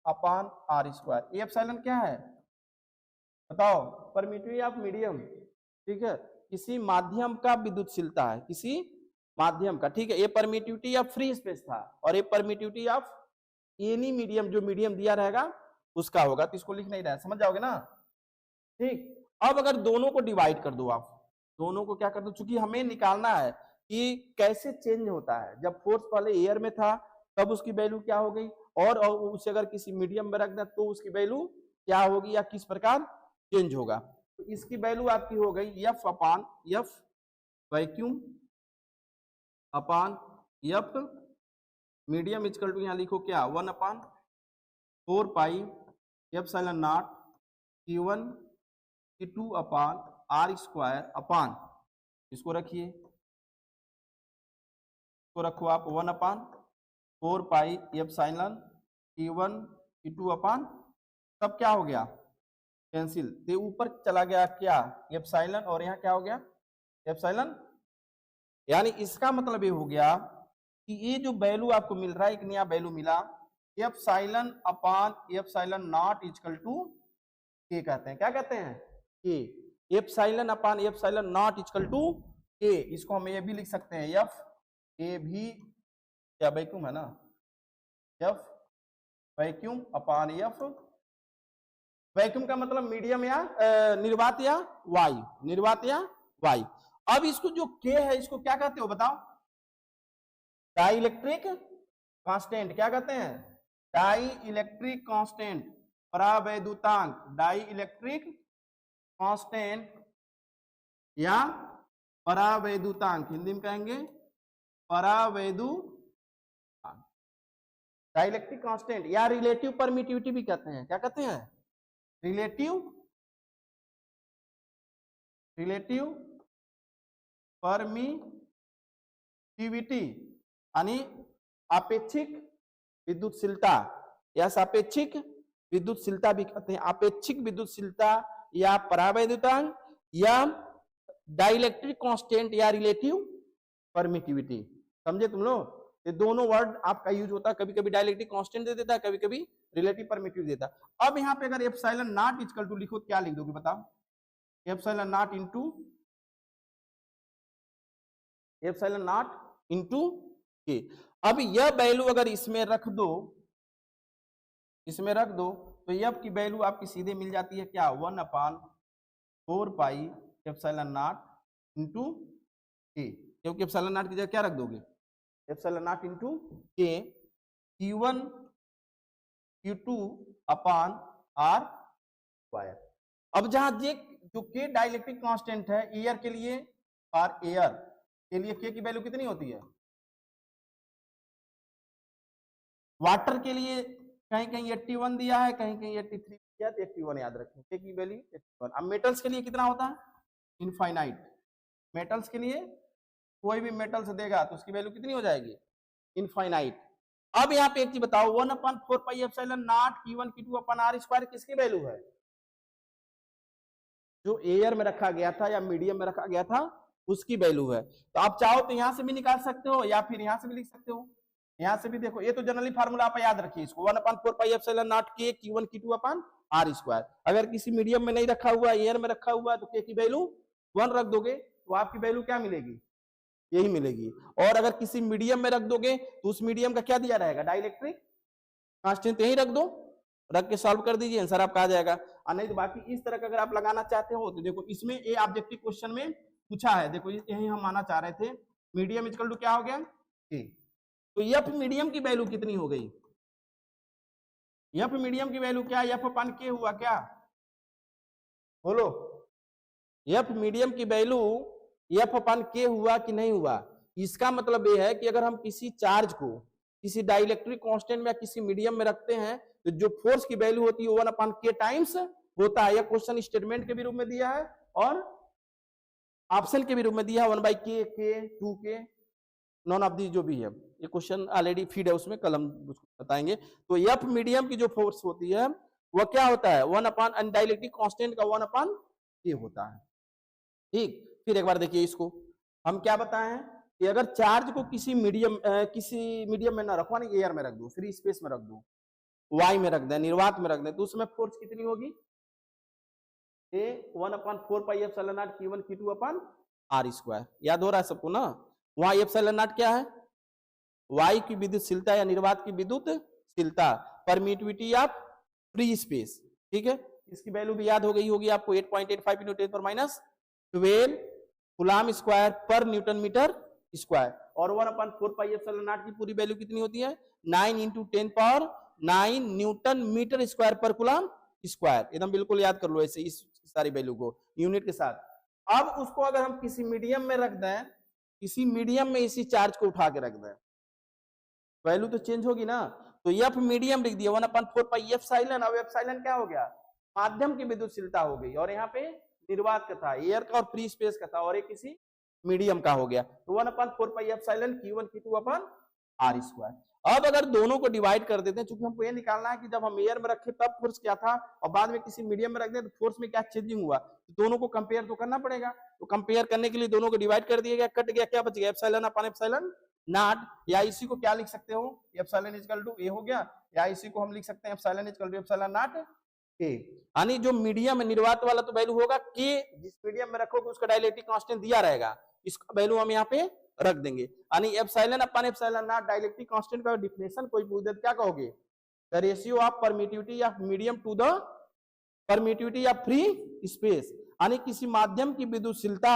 upon R square. ये एप्सिलॉन क्या है बताओ, परमिटिविटी ऑफ मीडियम, ठीक है, किसी माध्यम का विद्युतशीलता है, किसी माध्यम का, ठीक है। ये परमिटिविटी ऑफ फ्री स्पेस था और ये परमिटिविटी ऑफ एनी मीडियम, जो मीडियम दिया रहेगा उसका होगा, तो इसको लिख नहीं रहा है, समझ जाओगे ना, ठीक। अब अगर दोनों को डिवाइड कर दो, आप दोनों को क्या कर दो, चूंकि हमें निकालना है कि कैसे चेंज होता है, जब फोर्स पहले एयर में था तब उसकी वैल्यू क्या हो गई, और उसे अगर किसी मीडियम में रख दें तो उसकी वैल्यू क्या होगी या किस प्रकार चेंज होगा। तो इसकी वैल्यू आपकी हो गई F upon F vacuum upon F medium equal to, यहाँ लिखो क्या, 1/4 pi epsilon naught Q1 Q2 upon R square upon, इसको रखिए, इसको रखो आप 1/4 पाई एप्सिलॉन Q1 Q2 अपान, तब क्या हो गया, कैंसिल, तो ऊपर चला गया क्या एप्सिलॉन, और यहाँ क्या हो गया एप्सिलॉन। यानी इसका मतलब ये हो गया कि ये जो वैल्यू आपको मिल रहा है, एक नया वैल्यू मिला, epsilon upon epsilon naught equal to K कहते हैं, क्या कहते हैं, K, epsilon upon epsilon naught equal to K. इसको हम ये भी लिख सकते हैं, एफ ए भी क्या वैक्यूम है ना, F vacuum upon F, vacuum का मतलब मीडियम या निर्वात या वायु, निर्वात या वायु। अब इसको जो के है इसको क्या कहते हो बताओ, डाई इलेक्ट्रिक कांस्टेंट, क्या कहते हैं, डाई इलेक्ट्रिक कांस्टेंट, परावैद्युतांक, डाई इलेक्ट्रिक कांस्टेंट या परावैद्युतांक, हिंदी में कहेंगे परावैद्युतांक, डाई इलेक्ट्रिक कांस्टेंट या रिलेटिव परमिटिविटी भी कहते हैं, क्या कहते हैं, रिलेटिव परमिटिविटी, यानी आपेक्षिक विद्युतशीलता या सापेक्षिक विद्युतशीलता भी कहते हैं, आपेक्षिक विद्युतशीलता या परावैद्युतांक या डाइलेक्ट्रिक कांस्टेंट या रिलेटिव परमिटिविटी। समझे तुम लोग, ये दोनों वर्ड आपका यूज होता है, कभी कभी डाइलेक्ट्रिक कांस्टेंट दे देता है, कभी कभी रिलेटिव परमिटिविटी देता है। अब यहाँ पे अगर एप्सिलॉन नॉट इक्वल टू लिखो, क्या लिख दोगे बताओ, एप्सिलॉन नॉट इनटू के। अब यह वैल्यू अगर इसमें रख दो, तो एफ की वैल्यू आपकी सीधे मिल जाती है क्या, 1/4 पाई एप्सिलॉन नॉट इनटू के, क्योंकि एप्सिलॉन नॉट की जगह क्या रख दोगे, एप्सिलॉन नॉट इनटू के Q1 Q2 upon R square. अब जहां जो के डाइलेक्ट्रिक कांस्टेंट है एयर के लिए, और एयर के लिए के की वैल्यू कितनी होती है, वाटर के लिए कहीं कहीं 81 दिया है, कहीं कहीं 83 दिया, तो 81 याद रखें, के की वैल्यू 81। अब मेटल्स के लिए कितना होता है, इनफाइनाइट, मेटल्स के लिए कोई भी मेटल्स देगा तो उसकी वैल्यू कितनी हो जाएगी, इनफाइनाइट। अब यहाँ पे एक चीज बताओ, 1/4 pi epsilon naught Q1 Q2 अपन R स्क्वायर किसकी वैल्यू है, जो एयर में रखा गया था या मीडियम में रखा गया था उसकी वैल्यू है। तो आप चाहो तो यहां से भी निकाल सकते हो या फिर यहां से भी लिख सकते हो, यहां से भी देखो, ये तो जनरली फार्मूला आप याद रखिए इसको, 1/4 पाई एप्सिलॉन नॉट के Q1 Q2 अपन R स्क्वायर। अगर किसी मीडियम में नहीं रखा हुआ, एयर में रखा हुआ, तो के की वैल्यू 1 रख दोगे तो आपकी वैल्यू क्या मिलेगी, यही मिलेगी। और अगर किसी मीडियम में रख दोगे तो उस मीडियम का क्या दिया रहेगा, डाइलेक्ट्रिक कांस्टेंट, यही रख दो, रख के सॉल्व कर दीजिए, आंसर आपका आ जाएगा। और नहीं तो बाकी इस तरह का अगर आप लगाना चाहते हो तो देखो, इसमें ये ऑब्जेक्टिव क्वेश्चन में पूछा है, देखो यही हम आना चाह रहे थे मीडियम इक्वल टू क्या हो गया के। तो एफ मीडियम की वैल्यू कितनी हो गई, एफ मीडियम की वैल्यू क्या, एफ अपन के हुआ क्या, बोलो, एफ मीडियम की वैल्यू एफ अपन के हुआ कि नहीं हुआ। इसका मतलब ये है कि अगर हम किसी चार्ज को किसी डाइलेक्ट्रिक कांस्टेंट में किसी मीडियम में रखते हैं तो जो फोर्स की वैल्यू होती है वो 1/k टाइम्स होता है। यह क्वेश्चन स्टेटमेंट के भी रूप में दिया है और ऑप्शन के भी रूप में दिया है, 1/k, के 2k, नॉन ऑफ दी जो भी है। ये क्वेश्चन ऑलरेडी फीड है उसमें, कल हम उसको बताएंगे। तो एफ मीडियम की जो फोर्स होती है वह क्या होता है, 1/, डाइलेक्ट्रिक कांस्टेंट का 1/k होता है। ठीक, फिर एक बार देखिए इसको, हम क्या बताए हैं कि अगर चार्ज को किसी मीडियम में ना रखवा, नहीं एयर में रख दो, फ्री स्पेस में रख दो, वाई में रख दें, निर्वात में रख दें, तो उसमें फोर्स कितनी होगी, ए 1/4πε0 Q1 Q2/r²। याद हो रहा है सबको ना। वहां ε0 क्या है, वाई की विद्युतशीलता या निर्वात की विद्युतशीलता, परमिटिविटी ऑफ फ्री स्पेस। ठीक है, इसकी वैल्यू भी याद हो गई होगी आपको, 8.85 × 10⁻12 कूलाम स्क्वायर पर न्यूटन मीटर स्क्वायर। और 1/4πε0 की पूरी वैल्यू कितनी होती है, 9 × 10⁻9 न्यूटन मीटर स्क्वायर पर कूलाम स्क्वायर। एकदम बिल्कुल याद कर लो ऐसे इस सारी वैल्यू को यूनिट के साथ। अब उसको अगर हम किसी मीडियम में रख दें, किसी मीडियम में इसी चार्ज को उठा के रख दें, वैल्यू तो चेंज होगी ना। तो एफ मीडियम लिख दिया 1/4πε। अब एप्सिलॉन क्या हो गया, माध्यम की विद्युतशीलता हो गई, और यहाँ पे निर्वात का था, एयर का और फ्री स्पेस का था, और एक किसी मीडियम का हो गया। तो 1/4πε Q1 Q2/r²। अब अगर दोनों को डिवाइड कर देते हैं, चूंकि हमको ये निकालना है कि जब हम एयर में रखे तब फोर्स क्या था और बाद में किसी मीडियम में रख दें तो फोर्स में क्या चेंजिंग हुआ, तो दोनों को कंपेयर तो करना पड़ेगा। तो कंपेयर करने के लिए दोनों को डिवाइड कर दिया गया, कट गया, क्या बच गया, ε/ε0। या इसी को क्या लिख सकते हो, ε a हो गया, या इसी को हम लिख सकते हैं ε ε0 a। यानी जो मीडियम निर्वात वाला तो वैल्यू होगा के, जिस मीडियम में रखोगे उसका डाइलेक्ट्रिक कांस्टेंट दिया रहेगा, इसका वैल्यू हम यहाँ पे रख देंगे। यानी ε/ε0 डाइलेक्ट्रिक कांस्टेंट का डिफिनेशन कोई पूछ दे क्या कहोगे, the ratio of permittivity of medium to the permittivity of free space. यानी किसी माध्यम की विद्युतशीलता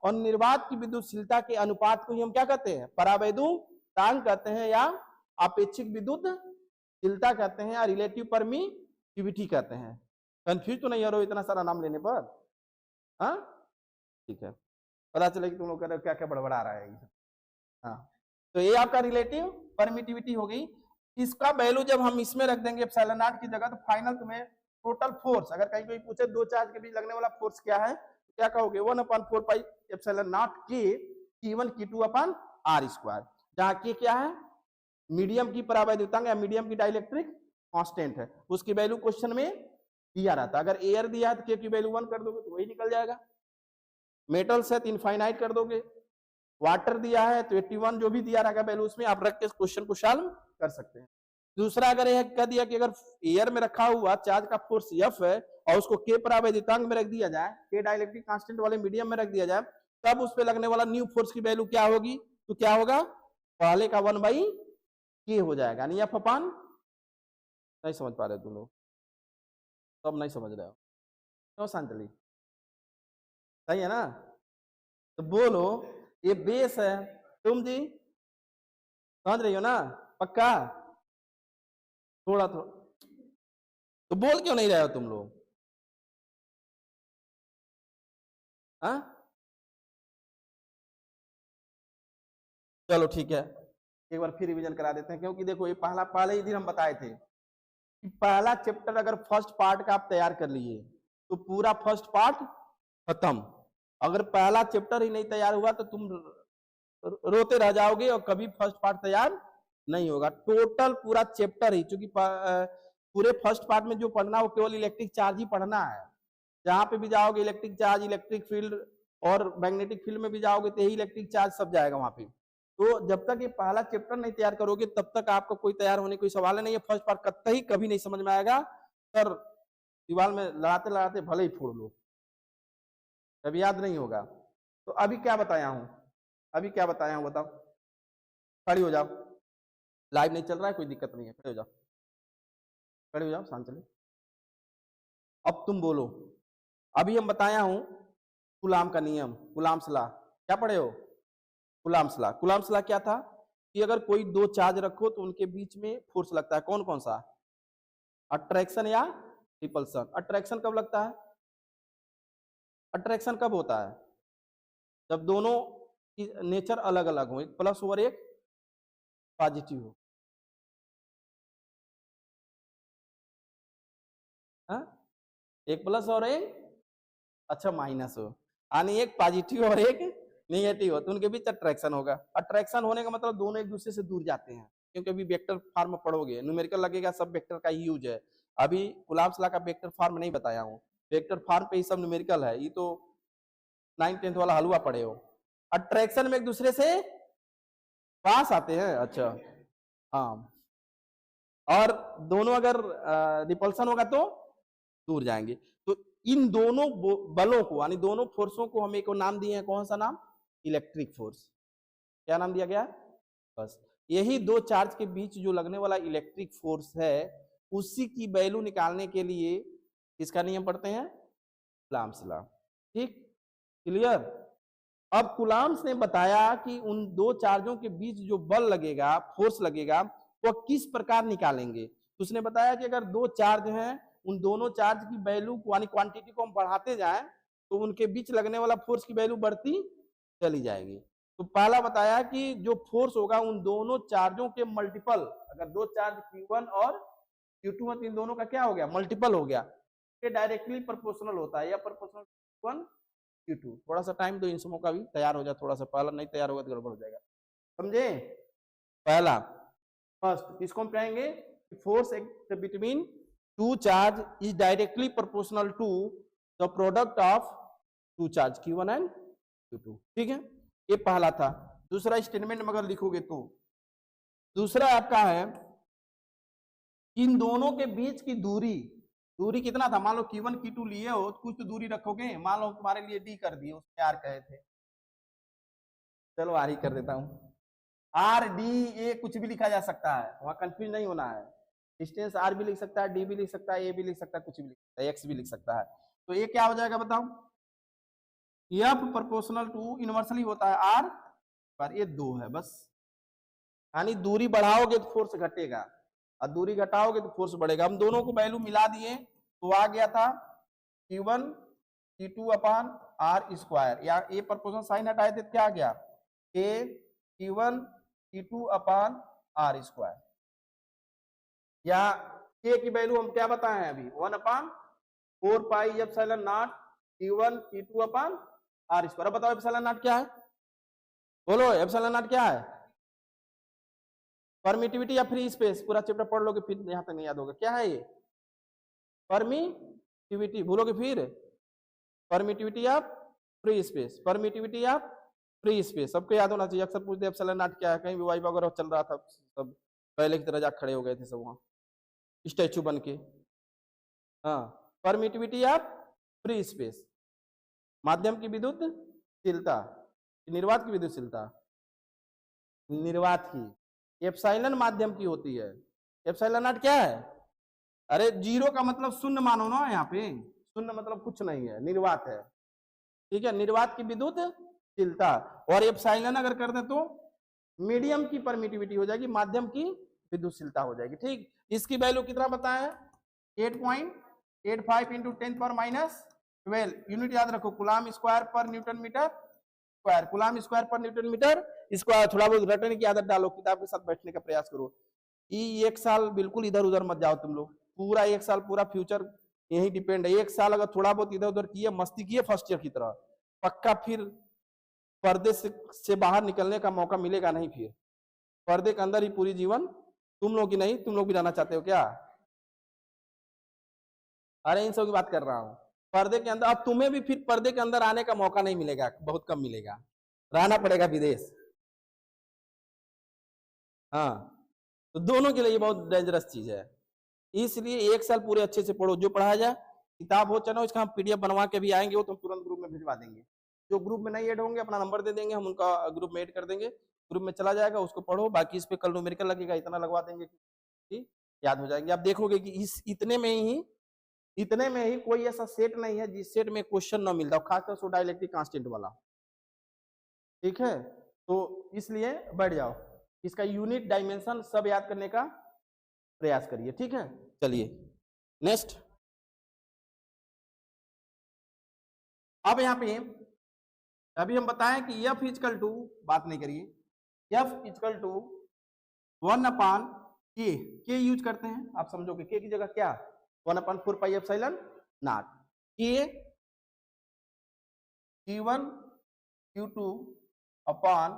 और निर्वात की विद्युतशीलता के अनुपात को ही हम क्या कहते हैं, परावैद्युतांक कहते हैं, या आपेक्षिक विद्युतशीलता कहते हैं, या रिलेटिव परमिटिविटी कहते हैं। कंफ्यूज तो नहीं हो रहे इतना सारा नाम लेने पर, हाँ ठीक है, पता चले कि तुम लोग कह रहे हो क्या क्या बड़बड़ा रहा है। हाँ, तो ये आपका रिलेटिव परमिटिविटी हो गई। इसका वैल्यू जब हम इसमें रख देंगे ε0 की जगह, तो फाइनल तुम्हें टोटल फोर्स, अगर कहीं कोई पूछे दो चार्ज के बीच लगने वाला फोर्स क्या है, तो क्या कहोगे 1/4πε0 के Q1 Q2/r²। जहां के क्या है, मीडियम की परावैद्युतांक या मीडियम की डाइलेक्ट्रिक कांस्टेंट है, उसकी वैल्यू क्वेश्चन में दिया रहता है। अगर एयर दिया है तो के की वैल्यू 1 कर दोगे तो वही निकल जाएगा, मेटल्स है तो इनफाइनाइट कर दोगे, वाटर दिया है तो 81 जो भी दिया रहेगा वैल्यू उसमें आप रख के क्वेश्चन को सॉल्व कर सकते हैं। दूसरा अगर यह कह दिया कि अगर एयर में रखा हुआ चार्ज का फोर्स F है और उसको के परावैद्युतांक में रख दिया जाए, के डाइलेक्ट्रिक कांस्टेंट वाले मीडियम में रख दिया जाए, तब उस पर लगने वाला न्यू फोर्स की वैल्यू क्या होगी, तो क्या होगा, पहले का 1/k हो जाएगा। नहीं F अपान, नहीं समझ पा रहे तुम लोग, सब नहीं समझ रहे हो क्यों शांतली, सही है ना। तो बोलो ये बेस है, तुम जी समझ रही हो ना, पक्का, थोड़ा थोड़ा तो बोल क्यों नहीं रहे हो तुम लोग, हाँ चलो ठीक है, एक बार फिर रिवीजन करा देते हैं, क्योंकि देखो ये पहले ही दिन हम बताए थे कि पहला चैप्टर अगर फर्स्ट पार्ट का आप तैयार कर लिए तो पूरा फर्स्ट पार्ट खत्म। अगर पहला चैप्टर ही नहीं तैयार हुआ तो तुम रोते रह जाओगे और कभी फर्स्ट पार्ट तैयार नहीं होगा। टोटल पूरा चैप्टर ही, क्योंकि पूरे फर्स्ट पार्ट में जो पढ़ना है वो केवल इलेक्ट्रिक चार्ज ही पढ़ना है। जहां पे भी जाओगे इलेक्ट्रिक चार्ज, इलेक्ट्रिक फील्ड और मैग्नेटिक फील्ड में भी जाओगे तो यही इलेक्ट्रिक चार्ज सब जाएगा वहां पे। तो जब तक ये पहला चैप्टर नहीं तैयार करोगे तब तक आपका कोई तैयार होने कोई सवाल नहीं है। फर्स्ट पार्ट कतई कभी नहीं समझ में आएगा, सर दीवार में लड़ाते लड़ाते भले ही फोड़ लो, कभी याद नहीं होगा। तो अभी क्या बताया हूं, अभी क्या बताया हूं बताओ, खड़ी हो जाओ, लाइव नहीं चल रहा है कोई दिक्कत नहीं है, खड़े हो जाओ, खड़े हो जाओ, शांत चले। अब तुम बोलो, अभी हम बताया हूं कूलाम का नियम, कूलाम्स लॉ, क्या पढ़े हो, कुलाम्स लॉ। कुलाम्स लॉ क्या था कि अगर कोई दो चार्ज रखो तो उनके बीच में फोर्स लगता है, कौन कौन सा? अट्रैक्शन या रिपल्सन। अट्रैक्शन कब लगता है? अट्रैक्शन कब होता है? जब दोनों की नेचर अलग अलग हो, एक प्लस और एक पॉजिटिव हो। हाँ? एक प्लस और एक अच्छा माइनस हो, यानी एक पॉजिटिव और एक नेगेटिव हो, तो उनके बीच अट्रैक्शन होगा। अट्रैक्शन होने का मतलब दोनों एक दूसरे से दूर जाते हैं, क्योंकि अभी वेक्टर फॉर्म पढ़ोगे, न्यूमेरिकल लगेगा, सब वेक्टर का ही यूज है। अभी कुलाम्स लॉ का वेक्टर फॉर्म नहीं बताया हूँ, वेक्टर फॉर्म पे ही सब न्यूमेरिकल है, ये तो 9th-10th वाला हलवा पढ़े हो। अट्रैक्शन में एक दूसरे से पास आते हैं, अच्छा हाँ, और दोनों अगर रिपल्सन होगा तो दूर जाएंगे। तो इन दोनों बलों को, यानी दोनों फोर्सों को हम एक नाम दिए हैं, कौन सा नाम? Electric force. क्या नाम दिया गया? बस यही दो चार्ज के बीच जो लगने वाला इलेक्ट्रिक फोर्स है, उसी की वैल्यू निकालने के लिए किसका नियम पढ़ते हैं? Coulomb's law. ठीक, क्लियर? अब कुलाम्स ने बताया कि उन दो चार्जों के बीच जो बल लगेगा, फोर्स लगेगा, वो किस प्रकार निकालेंगे। उसने बताया कि अगर दो चार्ज हैं, उन दोनों चार्ज की वैल्यू यानी क्वांटिटी को हम बढ़ाते जाएं तो उनके बीच लगने वाला फोर्स की वैल्यू बढ़ती चली जाएगी। तो पहला बताया कि जो फोर्स होगा उन दोनों चार्जों के मल्टीपल, अगर दो चार्ज Q1 और Q2 है, इन दोनों का क्या हो गया? मल्टीपल हो गया। ये डायरेक्टली प्रोपोर्शनल होता है, या प्रोपोर्शनल Q1 Q2। थोड़ा सा टाइम दो इन समों का भी तैयार हो जाए, थोड़ा सा पहला नहीं तैयार होगा तो गड़बड़ हो जाएगा, समझे? पहला फर्स्ट किसको हम कहेंगे? Force between two charge is directly proportional to the product of two charge Q1 and Q2। ठीक है, ये पहला था। दूसरा स्टेटमेंट में अगर लिखोगे तो दूसरा आपका है इन दोनों के बीच की दूरी, दूरी कितना था? मान लो Q1 Q2 लिए हो, कुछ तो दूरी रखोगे, मान लो तुम्हारे लिए D कर दिए, उसमें R कहे थे, चलो R ही कर देता हूं। आर डी ए कुछ भी लिखा जा सकता है, वहां कंफ्यूज नहीं होना है। डिस्टेंस आर भी लिख सकता है, डी भी लिख सकता है, ए भी लिख सकता है, कुछ भी लिख सकता है, एक्स भी लिख सकता है। तो ये क्या हो जाएगा बताओ? एफ प्रोपोर्शनल टू इनवर्सली होता है आर पर, ये दो है बस, यानी दूरी बढ़ाओगे तो फोर्स घटेगा और दूरी घटाओगे तो फोर्स बढ़ेगा। हम दोनों को वैल्यू मिला दिए तो आ गया था Q1 Q2 upon R square, या ए प्रोपोर्शनल साइन हटाए थे क्या आ गया? ए Q1 Q2 upon R square, या के की वैल्यू हम क्या बताए हैं अभी? 1 upon 4 pi epsilon naught Q1 Q2 upon R square. अब बताओ एप्सिलॉन नॉट क्या है? बोलो एप्सिलॉन नॉट क्या है? परमिटिविटी या फ्री स्पेस। पूरा चैप्टर पढ़ लोगे फिर यहां तक नहीं याद होगा। क्या है ये? परमिटिविटी। भूलोगे फिर? Permittivity of free space, permittivity of free space, सबको याद होना चाहिए। अक्सर पूछते एप्सिलॉन नॉट क्या है, कहीं भी वाइवा वगैरह चल रहा था, सब पहले की तरह जा खड़े हो गए थे सब वहां स्टैचू बन के। हाँ, परमिटिविटी ऑफ फ्री स्पेस, माध्यम की विद्युतशीलता, निर्वात की विद्युतशीलता, निर्वात की। एप्सिलॉन माध्यम की होती है, एप्सिलॉन नॉट क्या है? अरे जीरो का मतलब शून्य मानो ना, यहाँ पे शून्य मतलब कुछ नहीं है, निर्वात है। ठीक है, निर्वात की विद्युतशीलता। और एप्सिलॉन अगर कर दे तो मीडियम की परमिटिविटी हो जाएगी, माध्यम की विद्युतशीलता हो जाएगी। ठीक, इसकी वैल्यू कितना बताया? 8.85 इंटू 10⁻12। यूनिट याद रखो, कूलम स्क्वायर पर newton metre square, coulomb square पर न्यूटन मीटर स्क्वायर। थोड़ा बहुत रटने की आदत डालो, किताब के साथ बैठने का प्रयास करो। एक साल बिल्कुल इधर उधर मत जाओ तुम लोग, पूरा एक साल पूरा फ्यूचर यही डिपेंड है। एक साल अगर थोड़ा बहुत इधर उधर किए, मस्ती किए फर्स्ट ईयर की तरह, पक्का फिर पर्दे से बाहर निकलने का मौका मिलेगा नहीं। फिर पर्दे के अंदर ही पूरी जीवन तुम लोग की नहीं, तुम लोग भी रहना चाहते हो क्या? अरे इन सब की बात कर रहा हूँ, पर्दे के अंदर। अब तुम्हें भी फिर पर्दे के अंदर आने का मौका नहीं मिलेगा, बहुत कम मिलेगा, रहना पड़ेगा विदेश। हाँ, तो दोनों के लिए बहुत डेंजरस चीज है, इसलिए एक साल पूरे अच्छे से पढ़ो। जो पढ़ाया जाए किताब हो चलो, इसका हम PDF बनवा के भी आएंगे, वो तो तुरंत ग्रुप में भिजवा देंगे। जो ग्रुप में नहीं ऐड होंगे अपना नंबर दे देंगे, हम उनका ग्रुप में ऐड कर देंगे, ग्रुप में चला जाएगा, उसको पढ़ो। बाकी इस पे कल न्यूमेरिकल लगेगा, इतना लगवा देंगे कि याद हो जाएंगे। आप देखोगे कि इस इतने में ही कोई ऐसा सेट नहीं है जिस सेट में क्वेश्चन ना मिलता हो, खासकर सो डाइलेक्ट्रिक कांस्टेंट वाला। ठीक है, तो इसलिए बैठ जाओ, इसका यूनिट डायमेंशन सब याद करने का प्रयास करिए, ठीक है। चलिए नेक्स्ट, अब यहाँ पे अभी हम बताएं कि f इजकल टू, बात नहीं करिए, f इजकल टू 1/k, के यूज करते हैं, आप समझोगे के की जगह क्या, 1/4πε0 k q1 q2 upon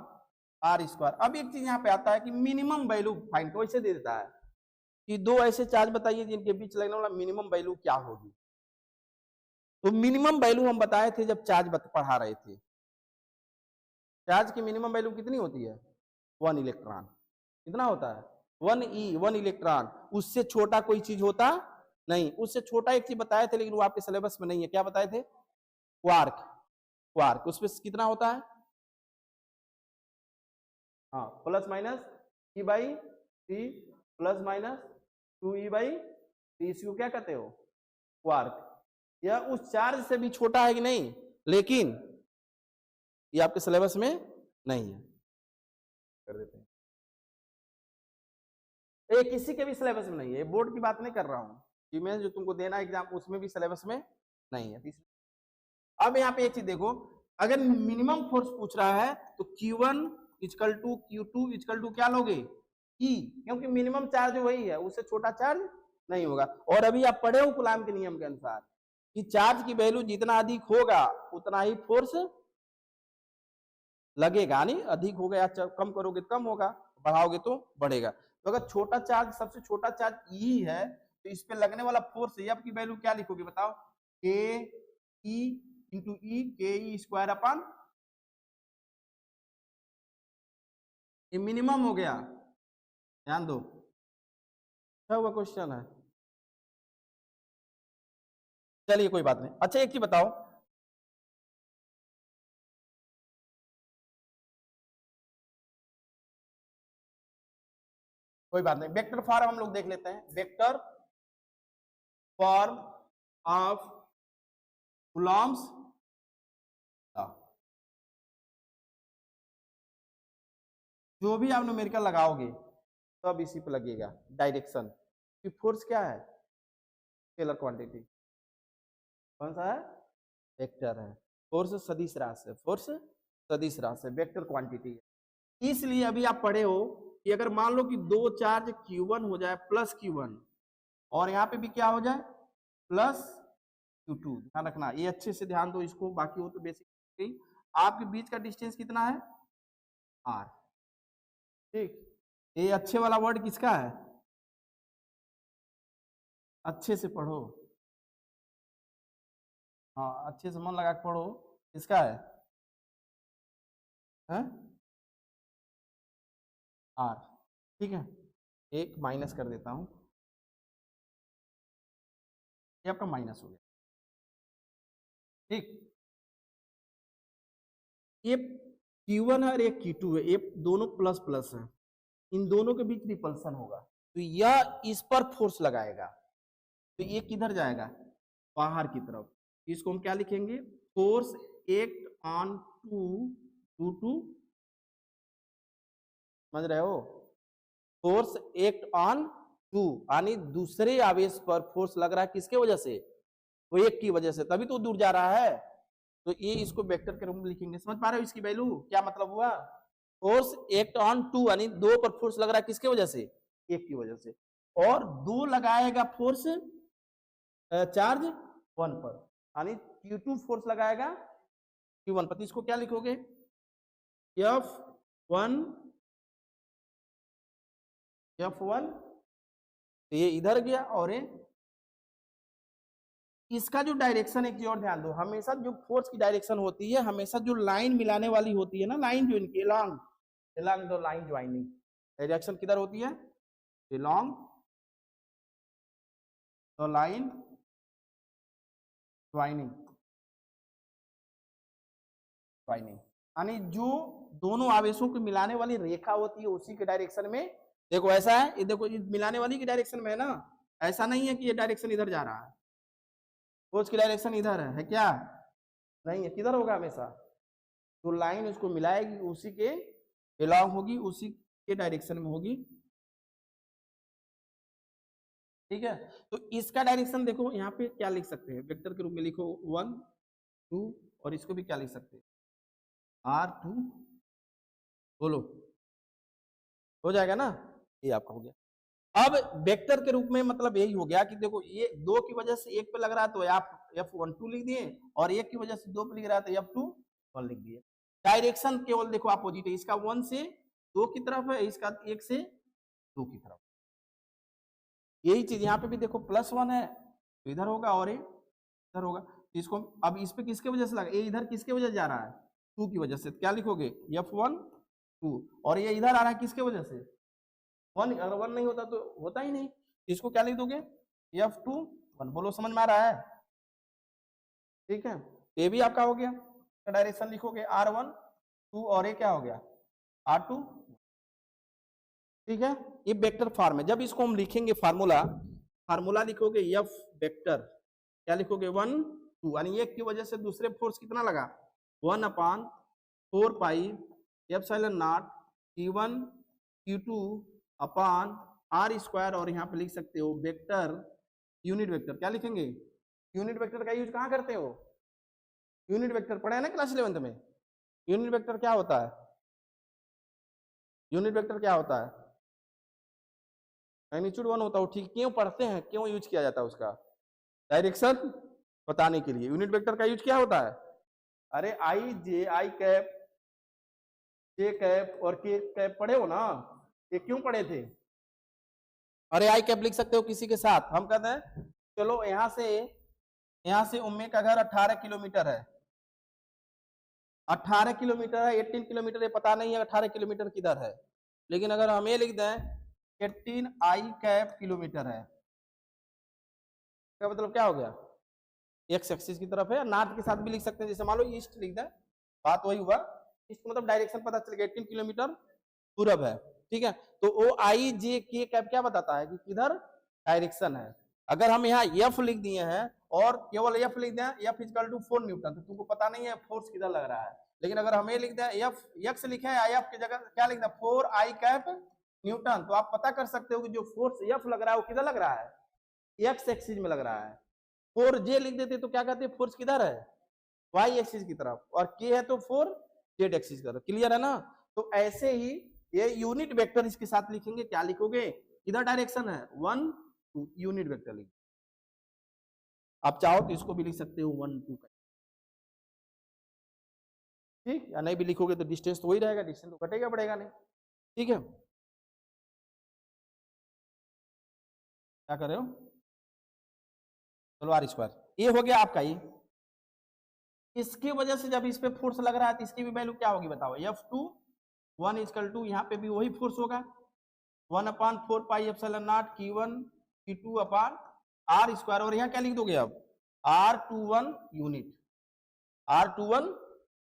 r square. अब एक चीज यहाँ पे आता है कि मिनिमम वैल्यू फाइंड, तो ऐसे दे देता है कि दो ऐसे चार्ज बताइए जिनके बीच लगने वाला मिनिमम वैल्यू क्या होगी। तो मिनिमम वैल्यू हम बताए थे जब चार्ज पढ़ा रहे थे, चार्ज की मिनिमम वैल्यू कितनी होती है, 1 इलेक्ट्रॉन। कितना होता है, 1 इलेक्ट्रॉन, उससे छोटा कोई चीज होता नहीं। उससे छोटा एक चीज बताए थे लेकिन वो आपके सिलेबस में नहीं है, क्या बताए थे, क्वार्क। क्वार्क उसमें कितना होता है, हाँ plus minus E/3 plus minus 2E/3, इसको क्या कहते हो, क्वार्क। यह उस चार्ज से भी छोटा है कि नहीं, लेकिन ये आपके सिलेबस में नहीं है, कर देते हैं, ये किसी के भी सिलेबस में नहीं है, बोर्ड की बात नहीं कर रहा हूं, कि मैं जो तुमको देना एग्जाम उसमें भी सिलेबस में नहीं है। अब यहाँ पे एक चीज देखो, अगर मिनिमम फोर्स पूछ रहा है तो Q1 is equal to Q2 is equal to क्या लोगे, E, क्योंकि मिनिमम चार्ज वही है, उससे छोटा चार्ज नहीं होगा। और अभी आप पढ़े हो कूलाम के नियम के अनुसार कि चार्ज की वैल्यू जितना अधिक होगा उतना ही फोर्स लगेगा, नहीं अधिक हो गया, कम करोगे तो कम होगा, बढ़ाओगे तो बढ़ेगा। तो अगर छोटा चार्ज, सबसे छोटा चार्ज ई है, तो इस पे लगने वाला फोर्स एफ की वैल्यू क्या लिखोगे बताओ, के ई इंटू ई, के ई स्क्वायर अपन, ये मिनिमम हो गया, ध्यान दो, अच्छा हुआ क्वेश्चन है। चलिए कोई बात नहीं। अच्छा एक चीज बताओ, कोई बात नहीं, वेक्टर फॉर्म हम लोग देख लेते हैं, vector form of Coulomb's law. जो भी आप न्यूमेरिकल लगाओगे सब इसी पे लगेगा, डायरेक्शन की फोर्स क्या है, स्केलर क्वांटिटी, कौन सा है, वेक्टर है, फोर्स सदिश राशि है, फोर्स सदिश राशि है, वेक्टर क्वांटिटी है। इसलिए अभी आप पढ़े हो कि अगर मान लो कि दो चार्ज Q1 हो जाए प्लस Q1 और यहाँ पे भी क्या हो जाए प्लस Q2, ध्यान रखना, ये अच्छे से ध्यान दो इसको, बाकी वो तो बेसिक। आपके बीच का डिस्टेंस कितना है, R, ठीक। ये अच्छे वाला वर्ड किसका है, अच्छे से पढ़ो, हाँ अच्छे से मन लगा के पढ़ो, किसका है, R, ठीक है। एक माइनस कर देता हूं, ये आपका माइनस हो गया, ठीक। ये Q1 है और एक Q2 है, ये दोनों प्लस प्लस है, इन दोनों के बीच रिपल्सन होगा, तो यह इस पर फोर्स लगाएगा, तो ये किधर जाएगा, बाहर की तरफ। इसको हम क्या लिखेंगे, force act on two two, समझ रहे हो, फोर्स एक्ट ऑन टू, यानी दूसरे आवेश पर फोर्स लग रहा है, किसके वजह से, वो एक की वजह से, तभी तो दूर जा रहा है। तो ये इसको वेक्टर के रूप में लिखेंगे, समझ पा रहे हो इसकी वैल्यू क्या मतलब हुआ, फोर्स एक्ट ऑन टू, यानी दो पर फोर्स लग रहा है, किसके वजह से, एक की वजह से, और दो लगाएगा फोर्स चार्ज 1 पर, यानी Q2 फोर्स लगाएगा Q1 पर। इसको क्या लिखोगे, F1 तो ये इधर गया, और ये इसका जो डायरेक्शन, एक चीज और ध्यान दो, हमेशा जो फोर्स की डायरेक्शन होती है, हमेशा जो लाइन मिलाने वाली होती है ना, लाइन जो इनकी along the line joining, direction किधर होती है, along द लाइन ज्वाइनिंग, यानी जो दोनों आवेशों को मिलाने वाली रेखा होती है उसी के डायरेक्शन में, देखो ऐसा है, ये देखो मिलाने वाली की डायरेक्शन में है ना, ऐसा नहीं है कि ये डायरेक्शन इधर जा रहा है, फोर्स की डायरेक्शन इधर है क्या, नहीं है, किधर होगा हमेशा, जो लाइन उसको मिलाएगी उसी के बिलोंग होगी उसी के डायरेक्शन में होगी, ठीक है। तो इसका डायरेक्शन देखो यहाँ पे क्या लिख सकते हैं, वेक्टर के रूप में लिखो 1 2, और इसको भी क्या लिख सकते हैं R2, बोलो हो जाएगा ना, ये आपका हो गया। अब वेक्टर के रूप में मतलब यही हो गया कि देखो ये 2 की वजह से एक पे लग रहा है तो आप F12 लिख दिए, और एक की वजह से 2 पे लिख रहा है तो F21 लिख दिए। डायरेक्शन केवल देखो अपोजिट है, इसका 1 से 2 की तरफ है, इसका 1 से 2 की तरफ। यही चीज यहाँ पे भी देखो +1 है तो इधर होगा और ये इधर होगा। इसको अब इस पे किसके वजह से लगा, ये इधर किसके वजह से जा रहा है 2 की वजह से, क्या लिखोगे F1 2, और ये इधर आ रहा है किसके वजह से 1, अगर 1 नहीं होता तो होता ही नहीं, इसको क्या लिख दोगे F21। बोलो समझ में आ रहा है, ठीक है। ये भी आपका हो गया, डायरेक्शन लिखोगे R1 2, और ये क्या हो गया R2, ठीक है। ये वेक्टर फॉर्म है। जब इसको हम लिखेंगे फार्मूला लिखोगे F वेक्टर, क्या लिखोगे 1 2, यानी एक की वजह से दूसरे फोर्स कितना लगा 1/4 pi epsilon naught Q1 Q2 upon R square, और यहाँ पे लिख सकते हो वेक्टर यूनिट वेक्टर, क्या लिखेंगे यूनिट वेक्टर का यूज कहाँ करते हो, यूनिट वेक्टर पढ़ा है ना क्लास 11th में। यूनिट वेक्टर क्या होता है, यूनिट वेक्टर क्या होता है मैग्नीट्यूड 1 होता है, ठीक। क्यों पढ़ते हैं, क्यों यूज किया जाता है उसका, डायरेक्शन बताने के लिए। यूनिट वेक्टर का यूज क्या होता है, अरे आई जे आई कैप जे कैप और के कैप पढ़े हो ना, ये क्यों पढ़े थे, अरे आई कैप लिख सकते हो किसी के साथ। हम कहते हैं चलो यहाँ से उम्मे का घर 18 किलोमीटर है, 18 किलोमीटर है 18 किलोमीटर, ये पता नहीं है 18 किलोमीटर किधर है, लेकिन अगर हम ये लिख दें 18 आई कैप किलोमीटर है, क्या मतलब क्या हो गया एक्स एक्सिस की तरफ है। नॉर्थ के साथ भी लिख सकते हैं, जैसे मान लो ईस्ट लिख दें, बात वही हुआ, ईस्ट मतलब डायरेक्शन पता चल गया 18 किलोमीटर पूरब है, ठीक है। तो ओ आई जे के कैप क्या बताता है कि किधर डायरेक्शन है। अगर हम यहाँ एफ लिख दिए हैं और केवल एफ लिख दें एफ इक्वल टू 4 न्यूटन, तो तुमको पता नहीं है फोर्स किधर लग रहा है। लेकिन अगर हम ये लिख दें एफ एक्स लिखे हैं, एफ की जगह क्या लिख दें 4 आई कैप न्यूटन, तो आप पता कर सकते हो कि जो फोर्स एफ लग रहा है वो किधर लग रहा है एक्स एक्सिस में लग रहा है। 4 जे लिख देते तो क्या कहते हैं फोर्स किधर है वाई एक्सिस की तरफ, और के है तो 4 जेड एक्सिस की तरफ। क्लियर है ना। तो ऐसे ही ये यूनिट वेक्टर इसके साथ लिखेंगे, क्या लिखोगे इधर डायरेक्शन है 1 2, यूनिट वेक्टर लिख, आप चाहो तो इसको भी लिख सकते हो 1 2 का, ठीक। या नहीं भी लिखोगे तो डिस्टेंस तो वही रहेगा, डिस्टेंस तो घटेगा बढ़ेगा नहीं, ठीक है। क्या कर रहे हो, चलो आर स्क्वायर, ये हो गया आपका। ये इसकी वजह से जब इस पे फोर्स लग रहा है तो इसकी भी वैल्यू क्या होगी बताओ F21 इक्वल टू, यहाँ पे भी वही फोर्स होगा 1/4 pi epsilon naught Q1 Q2 upon R square, और यहाँ क्या लिख दोगे अब R21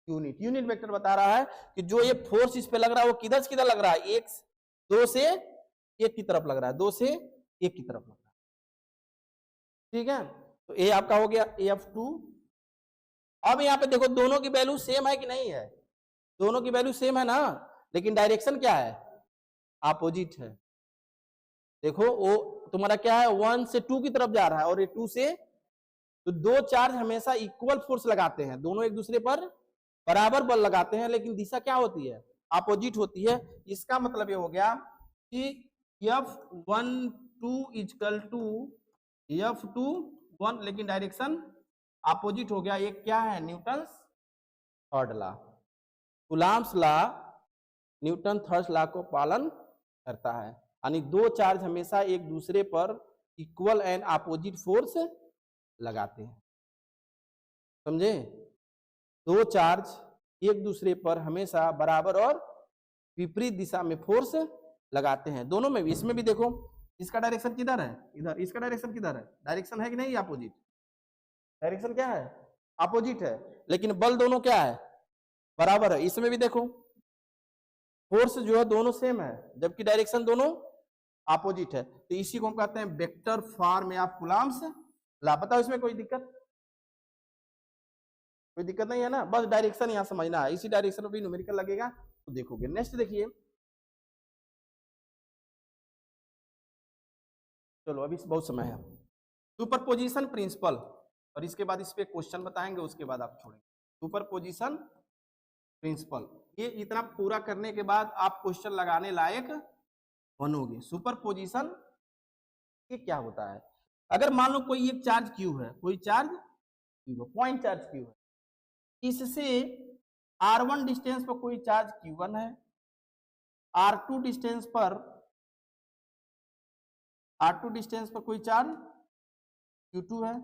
यूनिट। यूनिट वेक्टर बता रहा है कि जो ये फोर्स इस पे लग रहा है वो किधर से किधर लग रहा है, 2 से 1 की तरफ लग रहा है, 2 से 1 की तरफ लग रहा है, ठीक है। तो ये आपका हो गया F2। अब यहाँ पे देखो दोनों की वैल्यू सेम है कि नहीं है, दोनों की वैल्यू सेम है ना, लेकिन डायरेक्शन क्या है अपोजिट है। देखो वो तुम्हारा क्या है 1 से 2 की तरफ जा रहा है और ये 2 से, तो दो चार्ज हमेशा इक्वल फोर्स लगाते हैं, दोनों एक दूसरे पर बराबर बल लगाते हैं, लेकिन दिशा क्या होती है अपोजिट होती है। इसका मतलब ये हो गया कि F12 इक्वल टू F21, लेकिन डायरेक्शन अपोजिट हो गया। ये क्या है Newton third law, Coulomb's law Newton third law को पालन करता है, यानी दो चार्ज हमेशा एक दूसरे पर इक्वल एंड अपोजिट फोर्स लगाते हैं, समझे। दो चार्ज एक दूसरे पर हमेशा बराबर और विपरीत दिशा में फोर्स लगाते हैं, दोनों में भी। इसमें भी देखो इसका डायरेक्शन किधर है इधर, इसका डायरेक्शन किधर है, डायरेक्शन है कि नहीं अपोजिट, डायरेक्शन क्या है अपोजिट है, लेकिन बल दोनों क्या है बराबर है। इसमें भी देखो फोर्स जो है दोनों सेम है, जबकि डायरेक्शन दोनों अपोजिट है। तो इसी को हम कहते हैं vector form of Coulomb's law. बताओ इसमें कोई दिक्कत नहीं है ना, बस डायरेक्शन यहां समझना है, इसी डायरेक्शन में भी न्यूमेरिकल लगेगा इसको देखोगे। नेक्स्ट देखिए, चलो अभी बहुत समय है। सुपरपोजिशन प्रिंसिपल, और इसके बाद इस पे क्वेश्चन बताएंगे, उसके बाद आप छोड़ेंगे। सुपरपोजिशन प्रिंसिपल, ये इतना पूरा करने के बाद आप क्वेश्चन लगाने लायक बनोगे। सुपरपोजिशन ये क्या होता है? अगर मान लो कोई एक चार्ज क्यू है, कोई चार्ज क्यू है, पॉइंट चार्ज क्यू है, इससे r1 डिस्टेंस पर कोई चार्ज q1 है, r2 डिस्टेंस पर कोई चार्ज q2 है।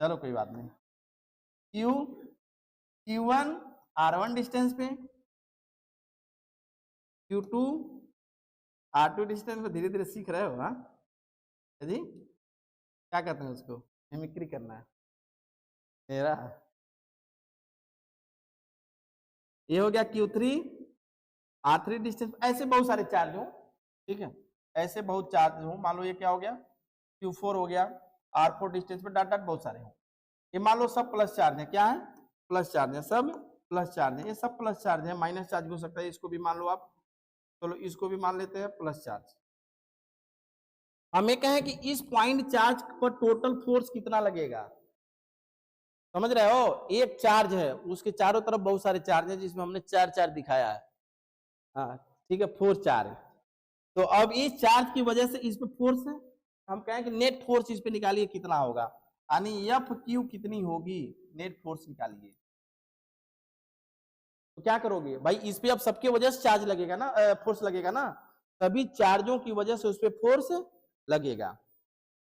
चलो कोई बात नहीं, q1 r1 डिस्टेंस पे, q2 r2 डिस्टेंस पे। धीरे धीरे सीख रहे हो, हाँ जी? क्या कहते हैं उसको? मिमिक्री करना है मेरा। ये हो गया Q3 R3 डिस्टेंस। ऐसे बहुत सारे चार्ज हो, ठीक है, ऐसे बहुत चार्ज हो। मान लो ये क्या हो गया, Q4 हो गया, R4 डिस्टेंस पे डॉट डॉट बहुत सारे हो। ये मान लो सब प्लस चार्ज है, क्या है? प्लस चार्ज है, सब प्लस चार्ज है। ये सब प्लस चार्ज है, माइनस चार्ज भी हो सकता है, इसको भी मान लो आप। चलो इसको भी मान लेते हैं प्लस चार्ज। हमें कहें कि इस पॉइंट चार्ज पर टोटल फोर्स कितना लगेगा, समझ रहे हो? एक चार्ज है, उसके चारों तरफ बहुत सारे चार्ज हैं, जिसमें हमने चार चार्ज दिखाया है, हाँ ठीक है, 4 चार्ज। तो अब इस चार्ज की वजह से इस पे फोर्स है, हम कहें कि नेट फोर्स इस पे निकालिए कितना होगा, यानी एफ क्यू कितनी होगी, नेट फोर्स निकालिए। तो क्या करोगे भाई, इस पे अब सबके वजह से चार्ज लगेगा ना, फोर्स लगेगा ना, सभी चार्जों की वजह से उस पे फोर्स लगेगा,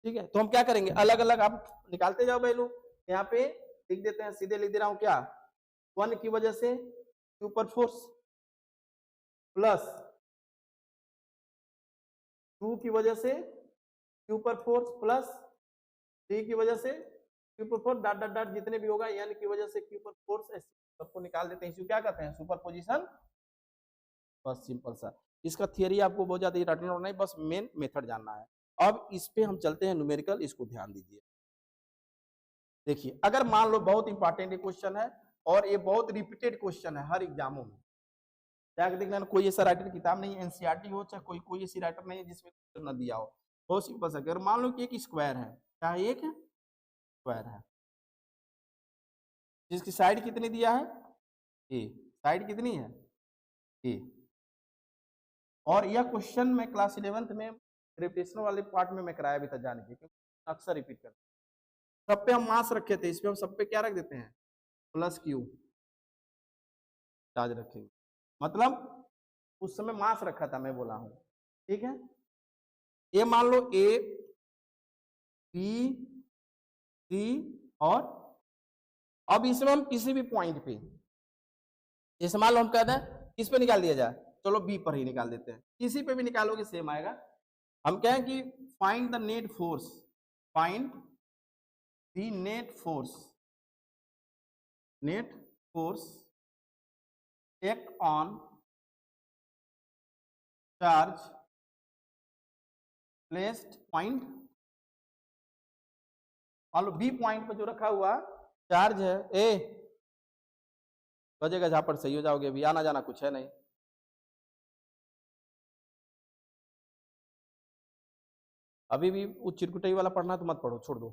ठीक है। तो हम क्या करेंगे, अलग अलग आप निकालते जाओ वैल्यू। यहाँ पे लिख देते हैं, सीधे लिख दे रहा हूं क्या, 1 की वजह से क्यू पर फोर्स, प्लस 2 की वजह से क्यू पर फोर्स, प्लस 3 की वजह से क्यू पर फोर्स, डॉट डॉट डॉट जितने भी होगा, n की वजह से क्यू पर फोर्स, सबको निकाल देते हैं। इसको क्या कहते हैं, सुपरपोजिशन। बस सिंपल सा, इसका थियरी आपको बहुत ज्यादा रटना नहीं, बस मेन मेथड जानना है। अब इस पे हम चलते हैं न्यूमेरिकल, इसको ध्यान दीजिए। देखिए, अगर मान लो बहुत इंपॉर्टेंट क्वेश्चन है, और ये बहुत रिपीटेड क्वेश्चन है हर एग्जामों में, जाकर देखना, कोई ऐसा राइटर किताब नहीं है, एनसीईआरटी हो चाहे कोई ऐसी राइटर नहीं है जिसमें न दिया हो। बहुत सिंपल सा, अगर मान लो कि एक स्क्वायर है, क्या एक स्क्वायर है, जिसकी साइड कितनी दिया है, ए, साइड कितनी है, ए। और यह क्वेश्चन मैं क्लास 11th में रिपीटेशन वाले पार्ट में मैं कराया भी था, जाने के, क्योंकि अक्सर रिपीट करते। सब पे हम मास रखे थे, इसमें हम सब पे क्या रख देते हैं, प्लस क्यू चार्ज रखेंगे, मतलब उस समय मास रखा था, मैं बोला हूं, ठीक है। ये मान लो ए बी सी, और अब इसमें हम किसी भी पॉइंट पे, जैसे मान लो हम कहते हैं किस पे निकाल दिया जाए, चलो बी पर ही निकाल देते हैं, किसी पे भी निकालोगे सेम आएगा। हम कहें कि find the net force, find the net force, net force act on charge placed point. मान लो बी पॉइंट पर जो रखा हुआ चार्ज है, ए बजेगा झापड़, सही हो जाओगे, अभी आना जाना कुछ है नहीं। अभी भी वो चिरकुटाई वाला पढ़ना तो मत पढ़ो, छोड़ दो।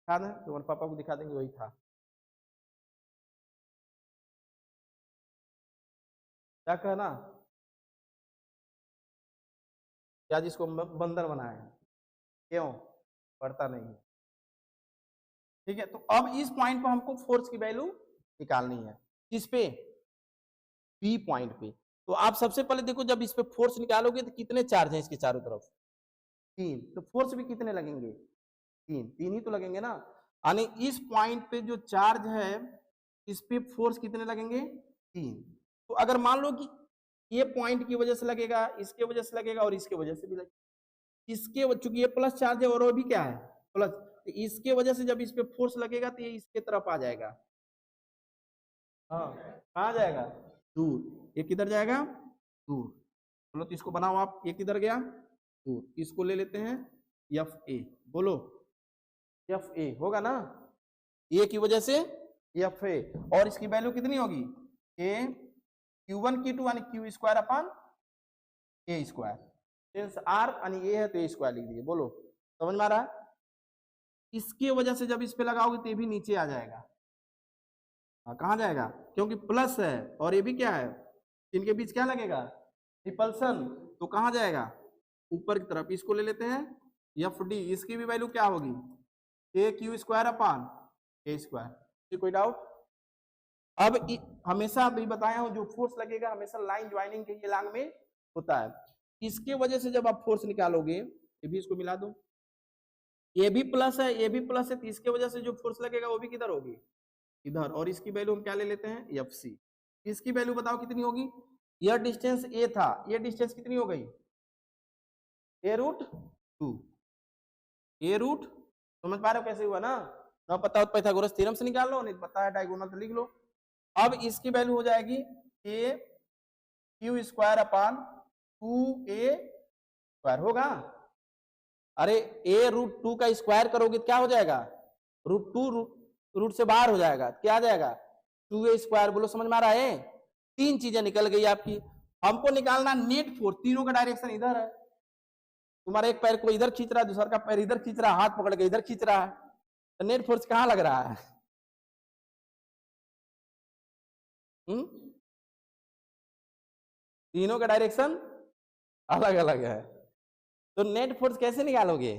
था ना, तुम्हारे पापा को दिखा देंगे, वही था। क्या कहना, क्या जिसको बंदर बनाया, क्यों पढ़ता नहीं है, ठीक है। तो अब इस पॉइंट पर हमको फोर्स की वैल्यू निकालनी है, किस पे, बी पॉइंट पे। तो आप सबसे पहले देखो, जब इस पे फोर्स निकालोगे तो कितने चार्ज हैं इसके चारों तरफ, 3, तो फोर्स भी कितने लगेंगे, 3, 3 ही तो लगेंगे ना। यानी इस पॉइंट पे जो चार्ज है, इस पे फोर्स कितने लगेंगे, 3। तो अगर मान लो कि ये पॉइंट की वजह से लगेगा, इसके वजह से लगेगा, और इसके वजह से भी लगेगा, इसके, चूंकि ये प्लस चार्ज है और वो भी क्या है, प्लस, तो इसके वजह से जब इस पे फोर्स लगेगा तो ये इसके तरफ आ जाएगा, हाँ कहाँ जाएगा, दूर। ये किधर जाएगा, दूर। बोलो तो इसको बनाओ आप, ये किधर गया दूर, इसको ले लेते हैं एफ ए। बोलो एफ ए होगा ना, ए की वजह से एफ ए, और इसकी वैल्यू कितनी होगी ए Q1 Q2 यानी Q square upon a square, since R यानी ए है तो ए स्क्वायर लिख दिए। बोलो समझ में आ रहा है? इसकी वजह से जब इस पे लगाओगे तो ये भी नीचे आ जाएगा। हाँ कहाँ जाएगा, क्योंकि प्लस है और ये भी क्या है, इनके बीच क्या लगेगा रिपल्सन, तो कहाँ जाएगा ऊपर की तरफ। इसको ले लेते हैं एफ डी, इसकी भी वैल्यू क्या होगी ए क्यू स्क्वायर अपान ए स्क्वायर। कोई डाउट? अब हमेशा अभी बताया हूं जो फोर्स लगेगा हमेशा लाइन ज्वाइनिंग के ये लाइन में होता है। इसके वजह से जब आप फोर्स निकालोगे, ये भी इसको मिला दो, ये भी प्लस है ये भी प्लस है, तो इसके वजह से जो फोर्स लगेगा वो भी किधर होगी इधर, और इसकी वैल्यू हम क्या ले लेते हैं एफ सी। इसकी वैल्यू बताओ कितनी होगी, यह डिस्टेंस ए था, ये डिस्टेंस कितनी हो गई ए रूट 2, ए रूट, समझ पा रहे हो कैसे हुआ ना, ना पता हो पाइथागोरस थ्योरम से निकाल लो, नहीं पता है डायगोनल तो लिख लो। अब इसकी वैल्यू हो जाएगी a q square upon 2a square होगा। अरे ए रूट 2 का स्क्वायर करोगे क्या हो जाएगा रूट 2, रूट से बाहर हो जाएगा, क्या आ जाएगा 2a स्क्वायर। बोलो समझ में आ रहा है? तीन चीजें निकल गई आपकी। हमको निकालना नेट फोर्स, तीनों का डायरेक्शन इधर है, तुम्हारा एक पैर को इधर खींच रहा है, दूसरा का पैर इधर खींच रहा है, हाथ पकड़ के इधर खींच रहा है, तो नेट फोर्स कहां लग रहा है? तीनों का डायरेक्शन अलग अलग है, तो नेट फोर्स कैसे निकालोगे?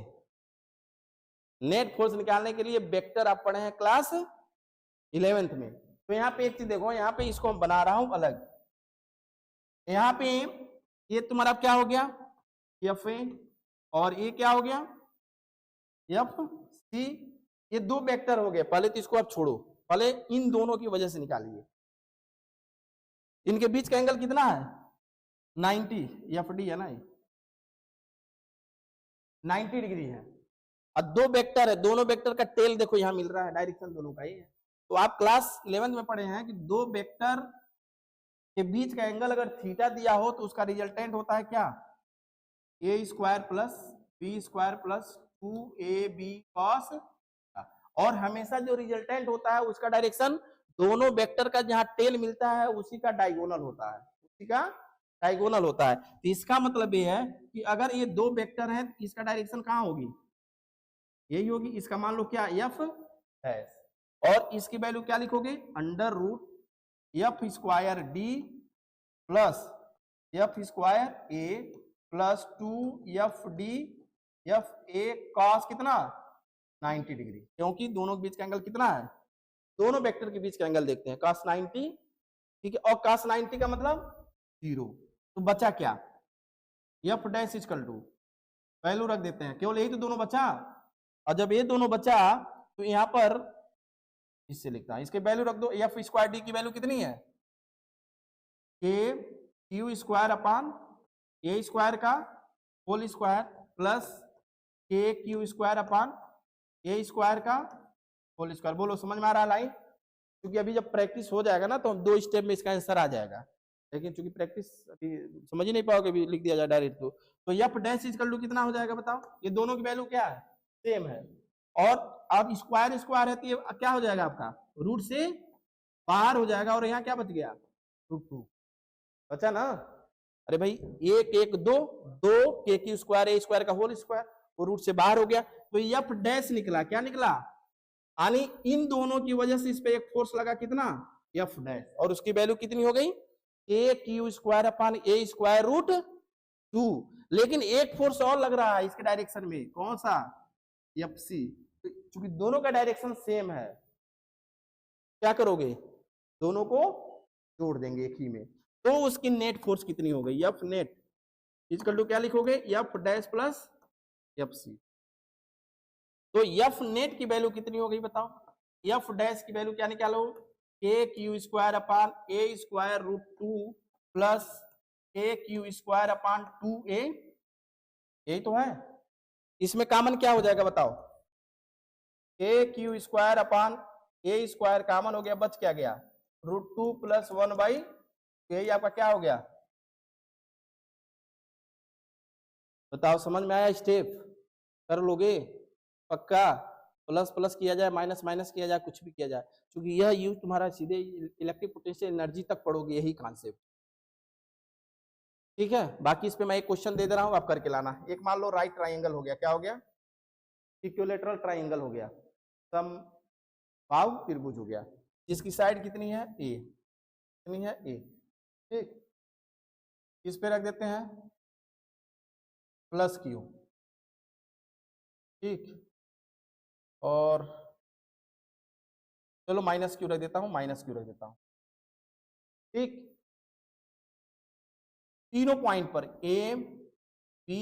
नेट फोर्स निकालने के लिए वेक्टर आप पढ़े हैं क्लास 11th में। तो यहाँ पे एक चीज देखो, यहाँ पे इसको हम बना रहा हूं अलग, यहाँ पे ये तुम्हारा क्या हो गया एफ ए, और ये क्या हो गया एफ सी, ये दो वेक्टर हो गए। पहले तो इसको आप छोड़ो, पहले इन दोनों की वजह से निकालिए। इनके बीच का एंगल कितना है 90, एफ डी है ना, 90 डिग्री है। और दो वेक्टर है, दोनों वेक्टर का टेल देखो यहाँ मिल रहा है, डायरेक्शन दोनों का ही है। तो आप क्लास 11th में पढ़े हैं कि दो वेक्टर के बीच का एंगल अगर थीटा दिया हो तो उसका रिजल्टेंट होता है क्या a square plus b square plus 2ab cos, और हमेशा जो रिजल्टेंट होता है उसका डायरेक्शन दोनों वेक्टर का जहां टेल मिलता है उसी का डायगोनल होता है, उसी का डायगोनल होता है। तो इसका मतलब ये है कि अगर ये दो वेक्टर है तो इसका डायरेक्शन कहाँ होगी यही होगी। इसका मान लो क्या एफ है, और इसकी वैल्यू क्या लिखोगे under root F square D plus F square A plus 2fd F A cos कितना 90 डिग्री, क्योंकि दोनों के बीच का एंगल कितना है, दोनों वेक्टर के बीच का एंगल देखते हैं cos 90, ठीक है, और cos 90 का मतलब 0। तो बचा क्या F dash equal to, value रख देते हैं, केवल यही तो दोनों बचा, और जब ये दोनों बचा तो यहाँ पर इससे लिखता है, इसके वैल्यू रख दो, एफ स्क्वायर डी की वैल्यू कितनी है ए क्यू स्क्वायर अपान ए स्क्वायर का होल स्क्वायर प्लस के क्यू स्क्वायर अपान ए स्क्वायर का होल स्क्वायर। बोलो समझ में आ रहा है लाइन? क्योंकि अभी जब प्रैक्टिस हो जाएगा ना तो हम 2 स्टेप में इसका आंसर आ जाएगा, लेकिन चूंकि प्रैक्टिस अभी समझ ही नहीं पाओगे, अभी लिख दिया जाए डायरेक्ट। तो एफ डैश इक्वल टू कितना हो जाएगा बताओ, ये दोनों की वैल्यू क्या है सेम है, और अब स्क्वायर स्क्वायर है तो ये क्या हो जाएगा आपका रूट से बाहर हो जाएगा, और यहाँ क्या बच गया रूट 2 बचा ना। अरे भाई एक एक दो, दो के क्यू स्क्वायर ए स्क्वायर का होल स्क्वायर, वो रूट से बाहर हो गया, तो एफ डैश निकला, क्या निकला यानी इन दोनों की वजह से इस पे एक फोर्स लगा कितना एफ डैश, और उसकी वैल्यू कितनी हो गई ए क्यू स्क्वायर अपान ए स्क्वायर रूट 2। लेकिन एक फोर्स और लग रहा है इसके डायरेक्शन में, कौन सा एफ सी, क्योंकि दोनों का डायरेक्शन सेम है, क्या करोगे दोनों को जोड़ देंगे एक ही में, तो उसकी नेट फोर्स कितनी हो गई एफ नेट इक्वल टू क्या लिखोगे F dash plus F C. तो एफ नेट की वैल्यू कितनी हो गई बताओ, एफ डैश की वैल्यू क्या निकालो के क्यू स्क्वायर अपान ए स्क्वायर रूट 2 प्लस के क्यू स्क्वायर अपान 2a, यही तो है। इसमें कॉमन क्या हो जाएगा बताओ, के क्यू स्क्वायर अपान ए स्क्वायर कॉमन हो गया, बच क्या गया रूट 2 प्लस 1 बाई, यही आपका क्या हो गया बताओ समझ में आया? स्टेप कर लोगे पक्का? प्लस प्लस किया जाए, माइनस माइनस किया जाए, कुछ भी किया जाए, क्योंकि यह यूज तुम्हारा सीधे इलेक्ट्रिक पोटेंशियल एनर्जी तक पढ़ोगे, यही कॉन्सेप्ट। ठीक है, बाकी इस पे मैं एक क्वेश्चन दे दे रहा हूँ, आप करके लाना। एक मान लो राइट ट्राइंगल हो गया, क्या हो गया? इक्विलैटरल ट्राइंगल हो गया, समबाहु त्रिभुज हो गया, जिसकी साइड कितनी है? ए। कितनी है? ए। ठीक, इस पे रख देते हैं प्लस क्यू। ठीक, और चलो माइनस क्यू रख देता हूं, माइनस क्यू रख देता हूं। ठीक, तीनों पॉइंट पर ए बी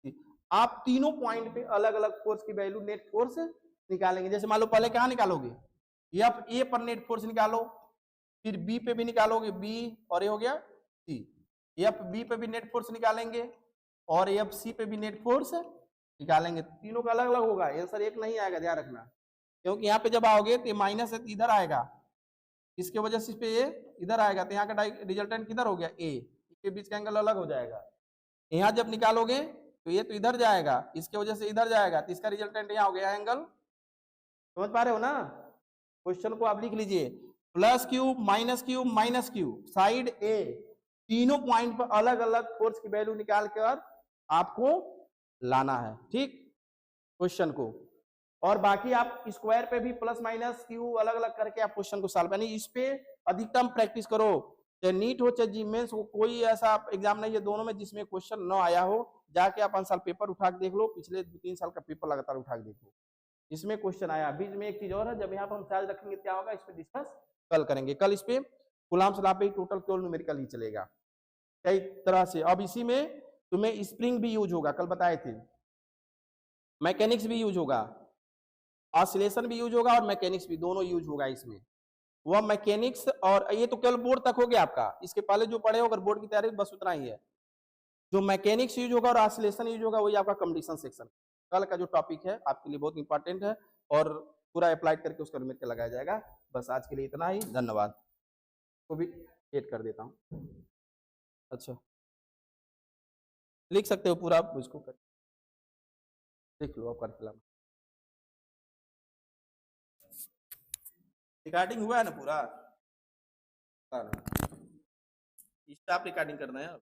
सी, आप तीनों पॉइंट पे अलग अलग फोर्स की वैल्यू, नेट फोर्स निकालेंगे। जैसे मान लो पहले कहां निकालोगे? एफ ए पर नेट फोर्स निकालो, फिर बी पे भी निकालोगे, बी, और ये हो गया सी। एफ बी पे भी नेट फोर्स निकालेंगे, और एफ सी पे भी नेट फोर्स निकालेंगे। तीनों का अलग अलग होगा, आंसर एक नहीं आएगा, ध्यान रखना। क्योंकि यहाँ पे जब आओगे तो माइनस है तो इधर आएगा, इसके वजह से इस पे ये इधर आएगा, तो यहाँ का रिजल्टेंट किधर हो गया? ए। इसके बीच का एंगल अलग हो जाएगा। यहाँ जब निकालोगे तो ये तो इधर जाएगा, इसके वजह से इधर जाएगा, तो इसका रिजल्टेंट यहाँ हो गया एंगल। समझ पा रहे हो ना? क्वेश्चन को आप लिख लीजिए, plus q minus q minus q, side a, तीनों पॉइंट पर अलग अलग फोर्स की वैल्यू निकाल कर आपको लाना है। ठीक, क्वेश्चन को। और बाकी आप स्क्वायर पे भी प्लस माइनस क्यू अलग अलग करके आप क्वेश्चन को सॉल्व, यानी इस पे अधिकतम प्रैक्टिस करो। चाहे नीट हो चाहे जी मेंस हो, कोई ऐसा एग्जाम नहीं है दोनों में जिसमें क्वेश्चन न आया हो। जाके आप 5 साल पेपर उठा के देख लो, पिछले 2-3 साल का पेपर लगातार उठा के देखो, इसमें क्वेश्चन आया। बीच में एक चीज और है, जब यहाँ पर हम चार्ज रखेंगे क्या होगा, इस पे डिस्कस कल करेंगे। कल इस पे कूलम्ब्स लॉ पे टोटल केवल न्यूमेरिकल ही चलेगा कई तरह से। अब इसी में तुम्हें स्प्रिंग भी यूज होगा, कल बताए थे, मैकेनिक्स भी यूज होगा, ऑसिलेशन भी यूज होगा, और मैकेनिक्स भी, दोनों यूज होगा इसमें। वह मैकेनिक्स, और ये तो केवल बोर्ड तक हो गया आपका, इसके पहले जो पढ़े हो अगर बोर्ड की तैयारी, बस उतना ही है। जो मैकेनिक्स यूज होगा और ऑसिलेशन यूज होगा, वही आपका कंडीशन सेक्शन कल का जो टॉपिक है आपके लिए बहुत इंपॉर्टेंट है, और पूरा अप्लाइड करके उसका लिमिट लगाया जाएगा। बस आज के लिए इतना ही, धन्यवाद। को भी एड कर देता हूँ। अच्छा, लिख सकते हो पूरा, आप इसको कर लिख लो, आप कर फिलहाल। रिकॉर्डिंग हुआ है ना पूरा? स्टाफ रिकॉर्डिंग करना है।